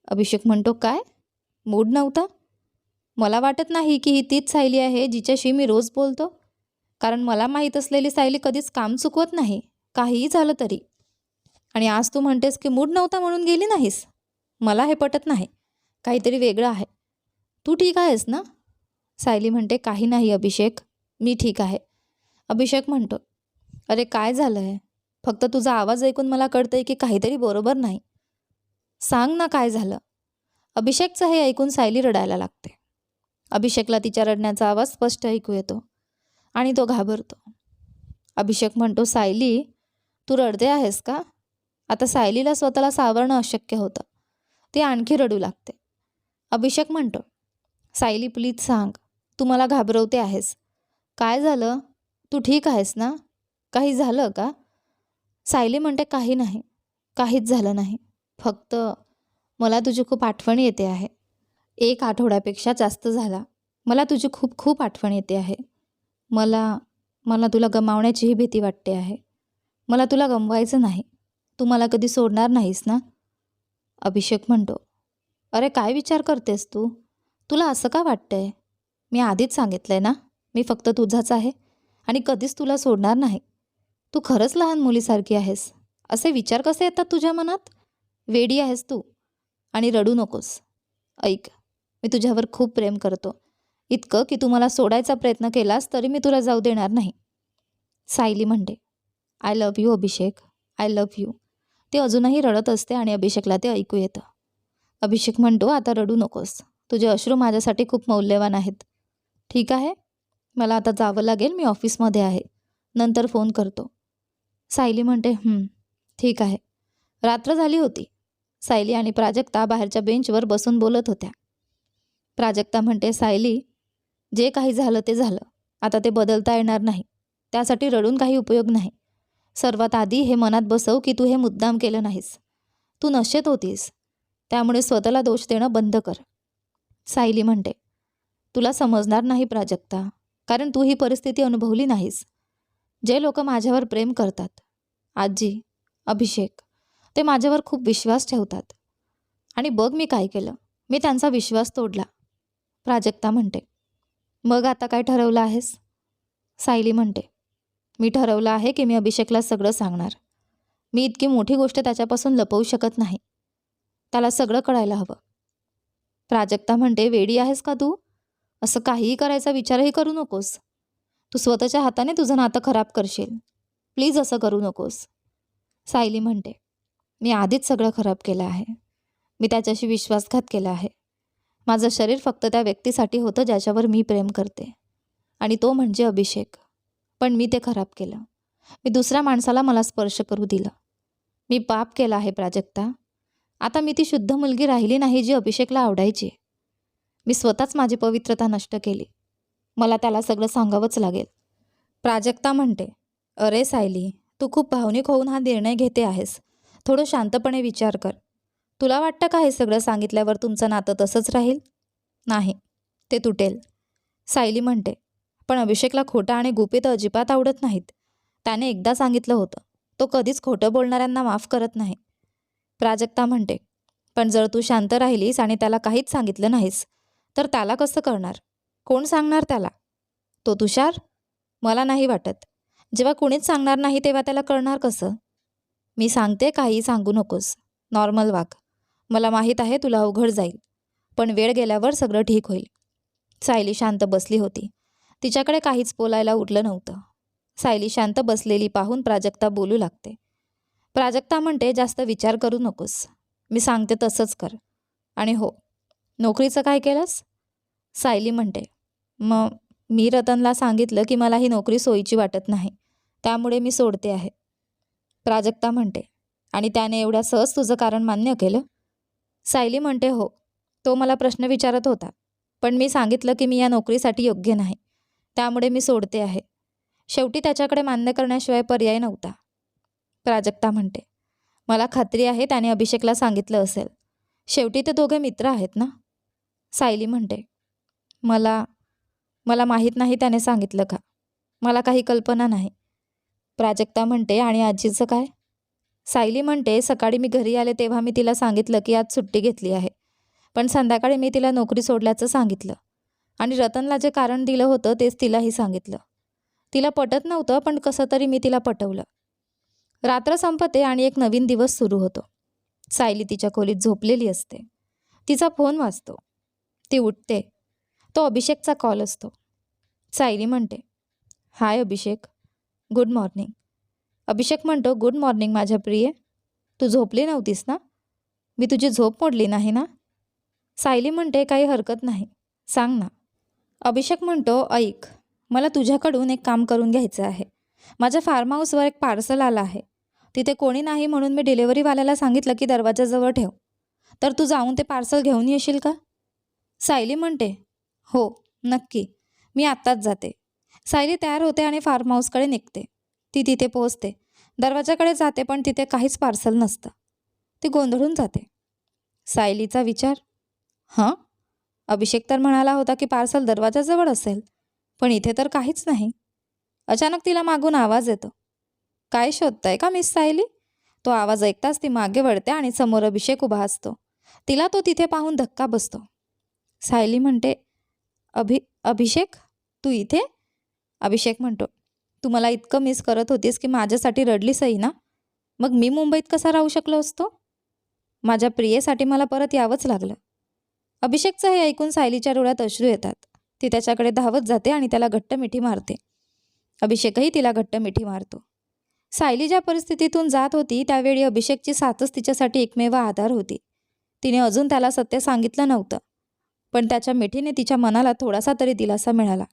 अभिषेक म्हणतो, काय? मूड नव्हता? मला वाटत नाही की ही तीच सायली आहे जिच्याशी मी रोज बोलतो, कारण मला माहीत असलेली सायली कधीच काम चुकवत नाही, काहीही झालं तरी. आणि आज तू म्हणतेस की मूड नव्हता म्हणून गेली नाहीस? मला हे पटत नाही. काहीतरी वेगळं आहे. तू ठीक आहेस ना? सायली म्हणते, काही नाही अभिषेक, मी ठीक आहे. अभिषेक म्हणतो, अरे काय झालं आहे? फक्त तुझा आवाज ऐकून मला कळतंय की काहीतरी बरोबर नाही. सांग ना काय झालं? अभिषेकचं हे ऐकून सायली रडायला लागते. अभिषेकला तिच्या रडण्याचा आवाज स्पष्ट ऐकू येतो आणि तो घाबरतो. अभिषेक म्हणतो, सायली, तू रडते आहेस का? आता सायलीला स्वतःला सावरणं अशक्य होतं. ती आणखी रडू लागते. अभिषेक म्हणतो, सायली प्लीज सांग, तू मला घाबरवते आहेस. काय झालं? तू ठीक आहेस ना? काही झालं का? सायली म्हणते, काही नाही, काहीच झालं नाही. फक्त मला तुझी खूप आठवण येते आहे. 1 आठवड्यापेक्षा जास्त झाला. मला तुझी खूप खूप आठवण येते आहे. मला मला तुला गमावण्याचीही भीती वाटते आहे. मला तुला गमवायचं नाही. तू मला कधी सोडणार नाहीस ना? अभिषेक म्हणतो, अरे काय विचार करतेस तू? तुला असं का वाटतंय? मी आधीच सांगितलंय ना, मी फक्त तुझाच आहे आणि कधीच तुला सोडणार नाही. तू खरंच लहान मुलीसारखी आहेस. असे विचार कसे येतात तुझ्या मनात? वेडी आहेस तू. आणि रडू नकोस. ऐक, मी तुझ्यावर खूप प्रेम करतो, इतकं की तू मला सोडायचा प्रयत्न केलास तरी मी तुला जाऊ देणार नाही. सायली म्हणते, I love you Abhishek, I love you. ती अजूनही रडत असते आणि अभिषेकला ते ऐकू येतं. अभिषेक म्हणतो, आता रडू नकोस. तुझे अश्रू माझ्यासाठी खूप मौल्यवान आहेत. ठीक आहे? मला आता जावं लागेल, मी ऑफिसमध्ये आहे. नंतर फोन करतो. सायली म्हणते, ठीक आहे. रात्र झाली होती. सायली आणि प्राजक्ता बाहेरच्या बेंचवर बसून बोलत होत्या. प्राजक्ता म्हणते, सायली, जे काही झालं ते झालं. आता ते बदलता येणार नाही. त्यासाठी रडून काही उपयोग नाही. सर्वात आधी हे मनात बसव की तू हे मुद्दाम केलं नाहीस. तू नशेत होतीस. त्यामुळे स्वतःला दोष देणं बंद कर. सायली म्हणते, तुला समजणार नाही प्राजक्ता, कारण तू ही परिस्थिती अनुभवली नाहीस. जे लोक माझ्यावर प्रेम करतात, आजी, अभिषेक, ते माझ्यावर खूप विश्वास ठेवतात. आणि बघ मी काय केलं. मी त्यांचा विश्वास तोडला. प्राजक्ता म्हणते, मग आता काय ठरवलं आहेस? सायली म्हणते, मी ठरवलं आहे की मी अभिषेकला सगळं सांगणार. मी इतकी मोठी गोष्ट त्याच्यापासून लपवू शकत नाही. त्याला सगळं कळायला हवं. प्राजक्ता म्हणते, वेडी आहेस का तू? असं काहीही करायचा विचारही करू नकोस. तू स्वतःच्या हाताने तुझं नातं खराब करशील. प्लीज असं करू नकोस. सायली म्हणते, मी आधीच सगळं खराब केलं आहे. मी त्याच्याशी विश्वासघात केला आहे. माझं शरीर फक्त त्या व्यक्तीसाठी होतं ज्याच्यावर मी प्रेम करते, आणि तो म्हणजे अभिषेक. पण मी ते खराब केलं. मी दुसऱ्या माणसाला मला स्पर्श करू दिलं. मी पाप केला आहे प्राजक्ता. आता मी ती शुद्ध मुलगी राहिली नाही जी अभिषेकला आवडायची. मी स्वतःच माझी पवित्रता नष्ट केली. मला त्याला सगळं सांगावंच लागेल. प्राजक्ता म्हणते, अरे सायली, तू खूप भावनिक होऊन हा निर्णय घेते आहेस. थोडं शांतपणे विचार कर. तुला वाटतं का हे सगळं सांगितल्यावर तुमचं नातं तसंच राहील? नाही, ते तुटेल. सायली म्हणते, पण अभिषेकला खोटं आणि गुपित अजिबात आवडत नाहीत. त्याने एकदा सांगितलं होतं, तो कधीच खोटं बोलणाऱ्यांना माफ करत नाही. प्राजक्ता म्हणते, पण जर तू शांत राहिलीस आणि त्याला काहीच सांगितलं नाहीस, तर त्याला कसं करणार? कोण सांगणार त्याला? तो तुषार? मला नाही वाटत. जेव्हा कुणीच सांगणार नाही तेव्हा त्याला कळणार कसं? मी सांगते, काही सांगू नकोस. नॉर्मल वाग. मला माहीत आहे तुला अवघड जाईल, पण वेळ गेल्यावर सगळं ठीक होईल. सायली शांत बसली होती. तिच्याकडे काहीच बोलायला उरलं नव्हतं. सायली शांत बसलेली पाहून प्राजक्ता बोलू लागते. प्राजक्ता म्हणते, जास्त विचार करू नकोस. मी सांगते तसंच कर. आणि हो, नोकरीचं काय केलंस? सायली म्हणते, मग मी रतनला सांगितलं की मला ही नोकरी सोयीची वाटत नाही, त्यामुळे मी सोडते आहे. प्राजक्ता म्हणते, आणि त्याने एवढ्या सहज तुझं कारण मान्य केलं? सायली म्हणते, हो. तो मला प्रश्न विचारत होता, पण मी सांगितलं की मी या नोकरीसाठी योग्य नाही, त्यामुळे मी सोडते आहे. शेवटी त्याच्याकडे मान्य करण्याशिवाय पर्याय नव्हता. प्राजक्ता म्हणते, मला खात्री आहे त्याने अभिषेकला सांगितलं असेल. शेवटी ते दोघे मित्र आहेत ना? सायली म्हणते, मला माहीत नाही त्याने सांगितलं का. मला काही कल्पना नाही. प्राजक्ता म्हणते, आणि आजीचं काय? सायली म्हणते, सकाळी मी घरी आले तेव्हा मी तिला सांगितलं की आज सुट्टी घेतली आहे, पण संध्याकाळी मी तिला नोकरी सोडल्याचं सांगितलं, आणि रतनला जे कारण दिलं होतं तेच तिलाही सांगितलं. तिला पटत नव्हतं, पण कसं तरी मी तिला पटवलं. रात्र संपते आणि एक नवीन दिवस सुरू होतो. सायली तिच्या खोलीत झोपलेली असते. तिचा फोन वाजतो. ती उठते. तो अभिषेकचा कॉल असतो. सायली म्हणते, हाय अभिषेक, गुड मॉर्निंग. अभिषेक म्हणतो, गुड मॉर्निंग माझ्या प्रिये. तू झोपली नव्हतीस ना? मी तुझी झोप मोडली नाही ना? सायली म्हणते, काही हरकत नाही, सांग ना. अभिषेक म्हणतो, ऐक, मला तुझ्याकडून एक काम करून घ्यायचं आहे. माझ्या फार्म हाऊसवर एक पार्सल आलं आहे. तिथे कोणी नाही म्हणून मी डिलिव्हरीवाल्याला सांगितलं की दरवाजाजवळ ठेव. तर तू जाऊन ते पार्सल घेऊन येशील का? सायली म्हणते, हो, नक्की, मी आत्ताच जाते. सायली तयार होते आणि फार्म हाऊसकडे निघते. ती तिथे पोहोचते. दरवाजाकडे जाते, पण तिथे काहीच पार्सल नसतं. ती गोंधळून जाते. सायलीचा विचार, हां, अभिषेक तर म्हणाला होता की पार्सल दरवाजाजवळ असेल, पण इथे तर काहीच नाही. अचानक तिला मागून आवाज येतो. काय शोधताय का मिस सायली? तो आवाज ऐकताच ती मागे वळते आणि समोर अभिषेक उभा असतो. तिला तो तिथे पाहून धक्का बसतो. सायली म्हणते, अभिषेक, तू इथे? अभिषेक म्हणतो, तू मला इतकं मिस करत होतीस की माझ्यासाठी रडलीसही ना? मग मी मुंबईत कसा राहू शकलो असतो? माझ्या प्रियेसाठी मला परत यावंच लागलं. अभिषेकचं हे ऐकून सायलीच्या डोळ्यात अश्रू येतात. ती त्याच्याकडे धावत जाते आणि त्याला घट्ट मिठी मारते. अभिषेकही तिला घट्ट मिठी मारतो. सायली ज्या परिस्थितीतून जात होती त्यावेळी अभिषेकची साथच तिच्यासाठी एकमेव आधार होती. तिने अजून त्याला सत्य सांगितलं नव्हतं, पण त्याच्या मिठीने तिच्या मनाला थोडासा तरी दिलासा मिळाला.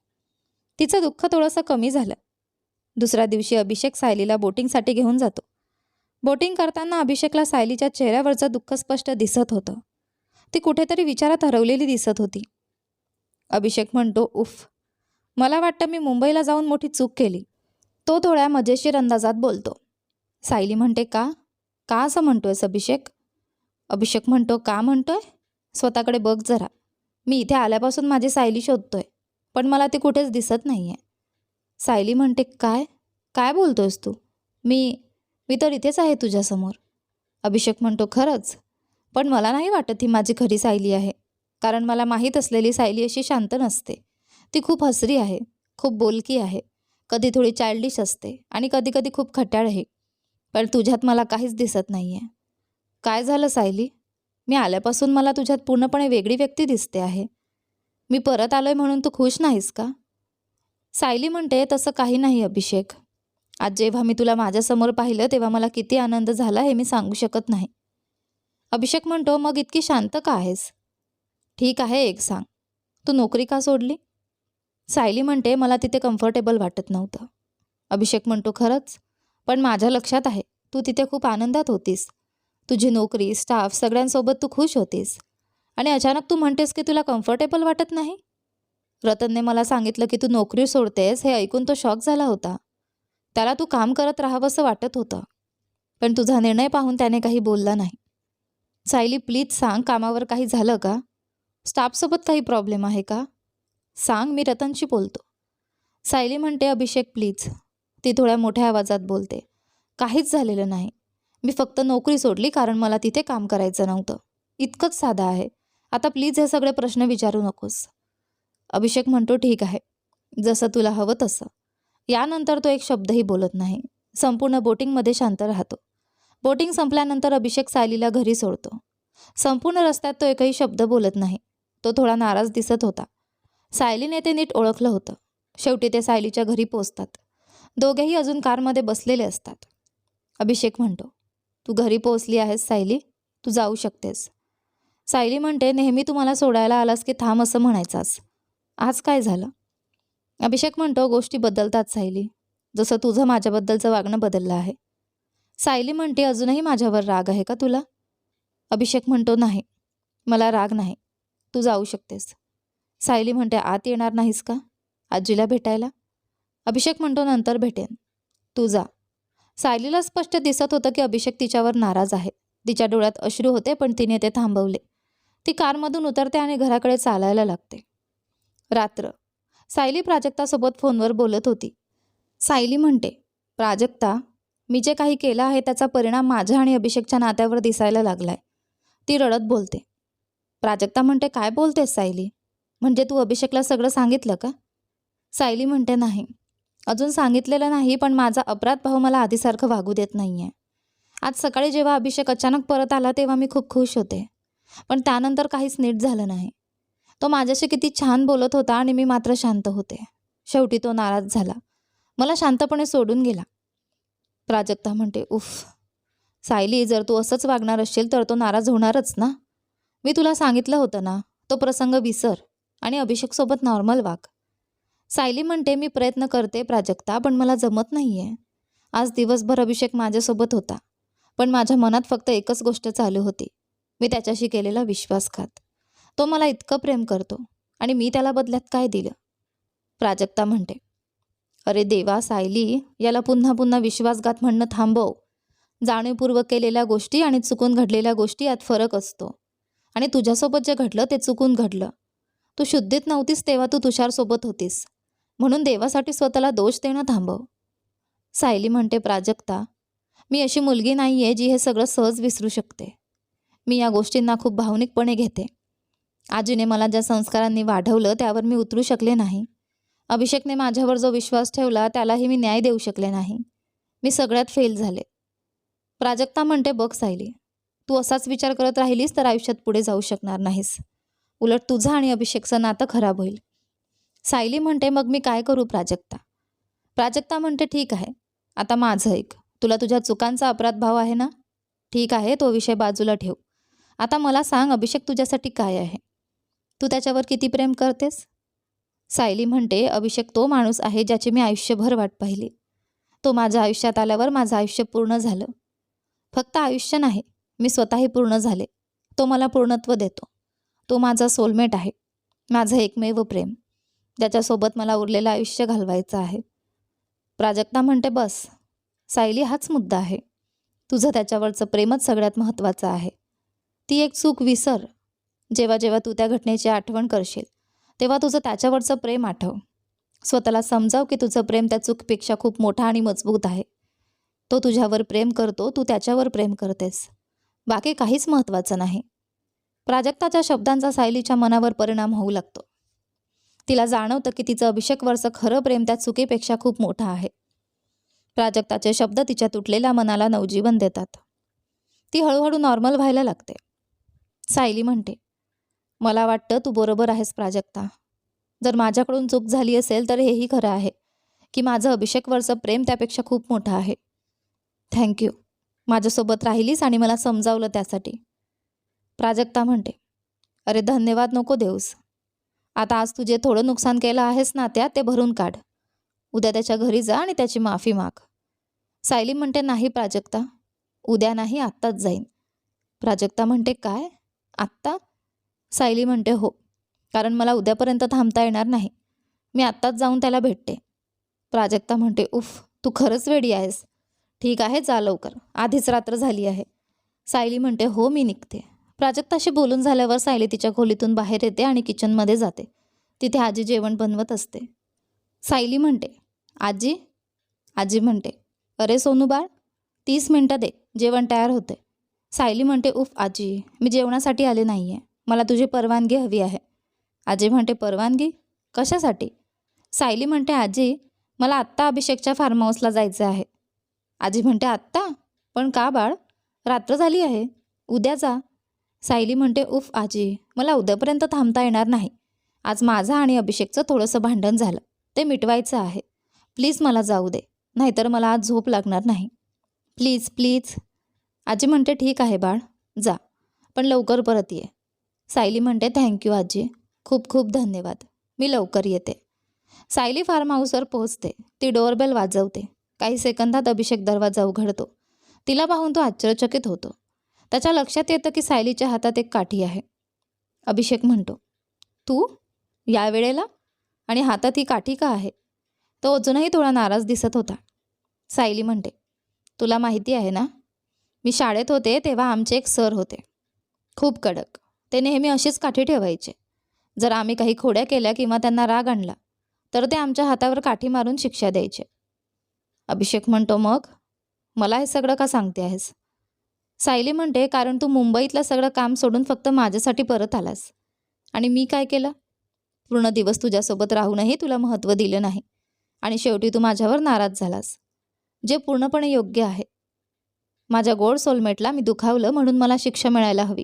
तिचं दुःख थोडंसं कमी झालं. दुसऱ्या दिवशी अभिषेक सायलीला बोटिंगसाठी घेऊन जातो. बोटिंग करताना अभिषेकला सायलीच्या चेहऱ्यावरचं दुःख स्पष्ट दिसत होतं. ती कुठेतरी विचारात हरवलेली दिसत होती. अभिषेक म्हणतो, उफ, मला वाटतं मी मुंबईला जाऊन मोठी चूक केली. तो थोड्या मजेशीर अंदाजात बोलतो. सायली म्हणते, का का असं म्हणतोयस अभिषेक? अभिषेक म्हणतो, का म्हणतोय? स्वतःकडे बघ जरा. मी इथे आल्यापासून माझी सायली शोधतोय, पण मला ती कुठेच दिसत नाहीये. सायली म्हणते, काय काय बोलतोयस तू? मी मी तर इथेच आहे तुझ्यासमोर. अभिषेक म्हणतो, खरंच? पण मला नाही वाटत ही माझी खरी सायली आहे. कारण मला माहीत असलेली सायली अशी शांत नसते. ती खूप हसरी आहे, खूप बोलकी आहे, कधी थोडी चाइल्डिश असते आणि कधी कधी खूप खट्याळ आहे. पण तुझ्यात मला काहीच दिसत नाहीये. काय झालं सायली? मी आल्यापासून मला तुझ्यात पूर्णपणे वेगळी व्यक्ती दिसते आहे. मी परत आलोय म्हणून तू खुश नाहीस का? सायली म्हणते, तसं काही नाही अभिषेक. आज जेव्हा मी तुला माझ्यासमोर पाहिलं तेव्हा मला किती आनंद झाला हे मी सांगू शकत नाही. अभिषेक म्हणतो, मग इतकी शांत का आहेस? ठीक आहे, एक सांग, तू नोकरी का सोडली? सायली म्हणते, मला तिथे कम्फर्टेबल वाटत नव्हतं. अभिषेक म्हणतो, खरंच? पण माझ्या लक्षात आहे तू तिथे खूप आनंदात होतीस. तुझी नोकरी, स्टाफ, सगळ्यांसोबत तू खुश होतीस. आणि अचानक तू म्हणतेस की तुला कम्फर्टेबल वाटत नाही. रतनने मला सांगितलं की तू नोकरी सोडतेस हे ऐकून तो शॉक झाला होता. त्याला तू काम करत राहावंसं वाटत होतं. पण तुझा निर्णय पाहून त्याने काही बोलला नाही. सायली, प्लीज सांग, कामावर काही झालं का? स्टाफसोबत काही प्रॉब्लेम आहे का? सांग, मी रतनशी बोलतो. सायली म्हणते, अभिषेक प्लीज. ती थोड्या मोठ्या आवाजात बोलते. काहीच झालेलं नाही. मी फक्त नोकरी सोडली कारण मला तिथे काम करायचं नव्हतं. इतकंच साधं आहे. आता प्लीज हे सगळे प्रश्न विचारू नकोस. अभिषेक म्हणतो, ठीक आहे, जसं तुला हवं तसं. यानंतर तो एक शब्दही बोलत नाही. संपूर्ण बोटिंगमध्ये शांत राहतो. बोटिंग संपल्यानंतर अभिषेक सायलीला घरी सोडतो. संपूर्ण रस्त्यात तो एकही शब्द बोलत नाही. तो थोडा नाराज दिसत होता. सायलीने ते नीट ओळखलं होतं. शेवटी ते सायलीच्या घरी पोचतात. दोघेही अजून कारमध्ये बसलेले असतात. अभिषेक म्हणतो, तू घरी पोचली आहेस सायली, तू जाऊ शकतेस. सायली म्हणते, नेहमी तू मला सोडायला आलास की थांब असं म्हणायचास. आज काय झालं? अभिषेक म्हणतो, गोष्टी बदलतात सायली, जसं तुझं माझ्याबद्दलचं वागणं बदललं आहे. सायली म्हणते, अजूनही माझ्यावर राग आहे का तुला? अभिषेक म्हणतो, नाही, मला राग नाही, तू जाऊ शकतेस. सायली म्हणते, आत येणार नाहीस का आजीला भेटायला? अभिषेक म्हणतो, नंतर भेटेन, तू जा. सायलीला स्पष्ट दिसत होतं की अभिषेक तिच्यावर नाराज आहे. तिच्या डोळ्यात अश्रू होते, पण तिने ते थांबवले. ती कारमधून उतरते आणि घराकडे चालायला लागते. रात्र. सायली प्राजक्तासोबत फोनवर बोलत होती. सायली म्हणते, प्राजक्ता, मी जे काही केलं आहे त्याचा परिणाम माझ्या आणि अभिषेकच्या नात्यावर दिसायला लागलाय. ती रडत बोलते. प्राजक्ता म्हणते, काय बोलतेस सायली? म्हणजे तू अभिषेकला सगळं सांगितलं का? सायली म्हणते, नाही, अजून सांगितलेलं नाही, पण माझा अपराध भाव मला आधीसारखं वागू देत नाहीये. आज सकाळी जेव्हा अभिषेक अचानक परत आला तेव्हा मी खूप खुश होते, पण त्यानंतर काहीच नीट झालं नाही. तो माझ्याशी किती छान बोलत होता आणि मी मात्र शांत होते. शेवटी तो नाराज झाला, मला शांतपणे सोडून गेला. प्राजक्ता म्हणते, उफ सायली, जर तू असंच वागणार असशील तर तो नाराज होणारच ना. मी तुला सांगितलं होतं ना, तो प्रसंग विसर आणि अभिषेकसोबत नॉर्मल वाग. सायली म्हणते, मी प्रयत्न करते प्राजक्ता, पण मला जमत नाहीये. आज दिवसभर अभिषेक माझ्यासोबत होता, पण माझ्या मनात फक्त एकच गोष्ट चालू होती, मी त्याच्याशी केलेला विश्वासघात. तो मला इतकं प्रेम करतो आणि मी त्याला बदल्यात काय दिलं? प्राजक्ता म्हणते, अरे देवा सायली, याला पुन्हा पुन्हा विश्वासघात म्हणणं थांबव. जाणीवपूर्वक केलेल्या गोष्टी आणि चुकून घडलेल्या गोष्टी यात फरक असतो. आणि तुझ्यासोबत जे घडलं ते चुकून घडलं. तू शुद्धीत नव्हतीस तेव्हा तू तुषारसोबत होतीस, म्हणून देवासाठी स्वतःला दोष देणं थांबव. सायली म्हणते, प्राजक्ता, मी अशी मुलगी नाही आहे जी हे सगळं सहज विसरू शकते. मी या गोष्टींना खूप भावनिकपणे घेते. आजीने मला ज्या संस्कारांनी वाढवलं त्यावर मी उतरू शकले नाही. अभिषेकने माझ्यावर जो विश्वास ठेवला त्यालाही मी न्याय देऊ शकले नाही. मी सगळ्यात फेल झाले. प्राजक्ता म्हणते, बघ सायली, तू असाच विचार करत राहिलीस तर आयुष्यात पुढे जाऊ शकणार नाहीस. उलट तुझं आणि अभिषेकचं नातं खराब होईल. सायली म्हणते, मग मी काय करू प्राजक्ता? प्राजक्ता म्हणते, ठीक आहे, आता माझं ऐक. तुला तुझ्या चुकांचा अपराध भाव आहे ना? ठीक आहे, तो विषय बाजूला ठेव. आता मला सांग, अभिषेक तुझ्यासाठी काय आहे? तू त्याच्यावर किती प्रेम करतेस? सायली म्हणते, अभिषेक तो माणूस आहे ज्याची मी आयुष्यभर वाट पाहिली. तो माझ्या आयुष्यात आल्यावर माझं आयुष्य पूर्ण झालं. फक्त आयुष्य नाही, मी स्वतःही पूर्ण झाले. तो मला पूर्णत्व देतो. तो माझा सोलमेट आहे. माझं एकमेव प्रेम, ज्याच्यासोबत मला उरलेलं आयुष्य घालवायचं आहे. प्राजक्ता म्हणते, बस सायली, हाच मुद्दा आहे. तुझं त्याच्यावरचं प्रेमच सगळ्यात महत्त्वाचं आहे. ती एक चूक विसर. जेव्हा जेव्हा तू त्या घटनेची आठवण करशील तेव्हा तुझं त्याच्यावरचं प्रेम आठव. स्वतःला समजाव की तुझं प्रेम त्या चूकपेक्षा खूप मोठा आणि मजबूत आहे. तो तुझ्यावर प्रेम करतो, तू त्याच्यावर प्रेम करतेस. बाकी काहीच महत्त्वाचं नाही. प्राजक्ताच्या शब्दांचा सायलीच्या मनावर परिणाम होऊ लागतो. तिला जाणवतं की तिचं अभिषेकवरचं खरं प्रेम त्या चुकीपेक्षा खूप मोठं आहे. प्राजक्ताचे शब्द तिच्या तुटलेल्या मनाला नवजीवन देतात. ती हळूहळू नॉर्मल व्हायला लागते. सायली म्हणते, मला वाटतं तू बरोबर आहेस प्राजक्ता. जर माझ्याकडून चूक झाली असेल तर हेही खरं आहे की माझं अभिषेकवरचं प्रेम त्यापेक्षा खूप मोठं आहे. थँक्यू, माझ्यासोबत राहिलीस आणि मला समजावलं त्यासाठी. प्राजक्ता म्हणते, अरे धन्यवाद नको देऊस. आता आज तू जे थोडं नुकसान केलं आहेस ना त्यात ते भरून काढ. उद्या त्याच्या घरी जा आणि त्याची माफी माग. सायली म्हणते, नाही प्राजक्ता, उद्या नाही, आत्ताच जाईन. प्राजक्ता म्हणते, काय आत्ता? सायली म्हणते, हो, कारण मला उद्यापर्यंत थांबता येणार नाही. मी आत्ताच जाऊन त्याला भेटते. प्राजक्ता म्हणते, उफ, तू खरंच वेडी आहेस. ठीक आहे, जा लवकर, आधीच रात्र झाली आहे. सायली म्हणते, हो, मी निघते. प्राजक्ताशी बोलून झाल्यावर सायली तिच्या खोलीतून बाहेर येते आणि किचनमध्ये जाते. तिथे आजी जेवण बनवत असते. सायली म्हणते, आजी. आजी म्हणते, अरे सोनू बाळ, 30 मिनटं दे, जेवण तयार होते. सायली म्हणते, उफ आजी, मी जेवणासाठी आले नाही आहे. मला तुझी परवानगी हवी आहे. आजी म्हणते, परवानगी कशासाठी? सायली म्हणते, आजी, मला आत्ता अभिषेकच्या फार्म हाऊसला जायचं आहे. आजी म्हणते, आत्ता? पण का बाळ? रात्र झाली आहे, उद्या जा. सायली म्हणते, उफ आजी, मला उद्यापर्यंत थांबता येणार नाही. आज माझं आणि अभिषेकचं थोडंसं भांडण झालं, ते मिटवायचं आहे. प्लीज मला जाऊ दे, नाहीतर मला आज झोप लागणार नाही. Please please. आजी म्हणते, ठीक आहे बाळ, जा, पण लवकर परत ये. सायली म्हणते, थँक्यू आजी, खूप खूप धन्यवाद, मी लवकर येते. सायली फार्म हाऊसवर पोहोचते. ती डोअरबेल वाजवते. काही सेकंदात अभिषेक दरवाजा उघडतो. तिला पाहून तो आश्चर्यचकित होतो. त्याच्या लक्षात येतं की सायलीच्या हातात एक काठी आहे. अभिषेक म्हणतो, तू या वेळेला आणि हातात ही काठी का आहे? तो अजूनही थोडा नाराज दिसत होता. सायली म्हणते, तुला माहिती आहे ना, मी शाळेत होते तेव्हा आमचे एक सर होते, खूप कडक. ते नेहमी अशीच काठी ठेवायचे. जर आम्ही काही खोड्या केल्या किंवा त्यांना राग आणला तर ते आमच्या हातावर काठी मारून शिक्षा द्यायचे. अभिषेक म्हणतो, मग मला हे सगळं का सांगते आहेस? सायली म्हणते, कारण तू मुंबईतलं सगळं काम सोडून फक्त माझ्यासाठी परत आलास. आणि मी काय केलं? पूर्ण दिवस तुझ्यासोबत राहूनही तुला महत्त्व दिलं नाही आणि शेवटी तू माझ्यावर नाराज झालास, जे पूर्णपणे योग्य आहे. माझ्या गोड सोलमेटला मी दुखावलं म्हणून मला शिक्षा मिळायला हवी.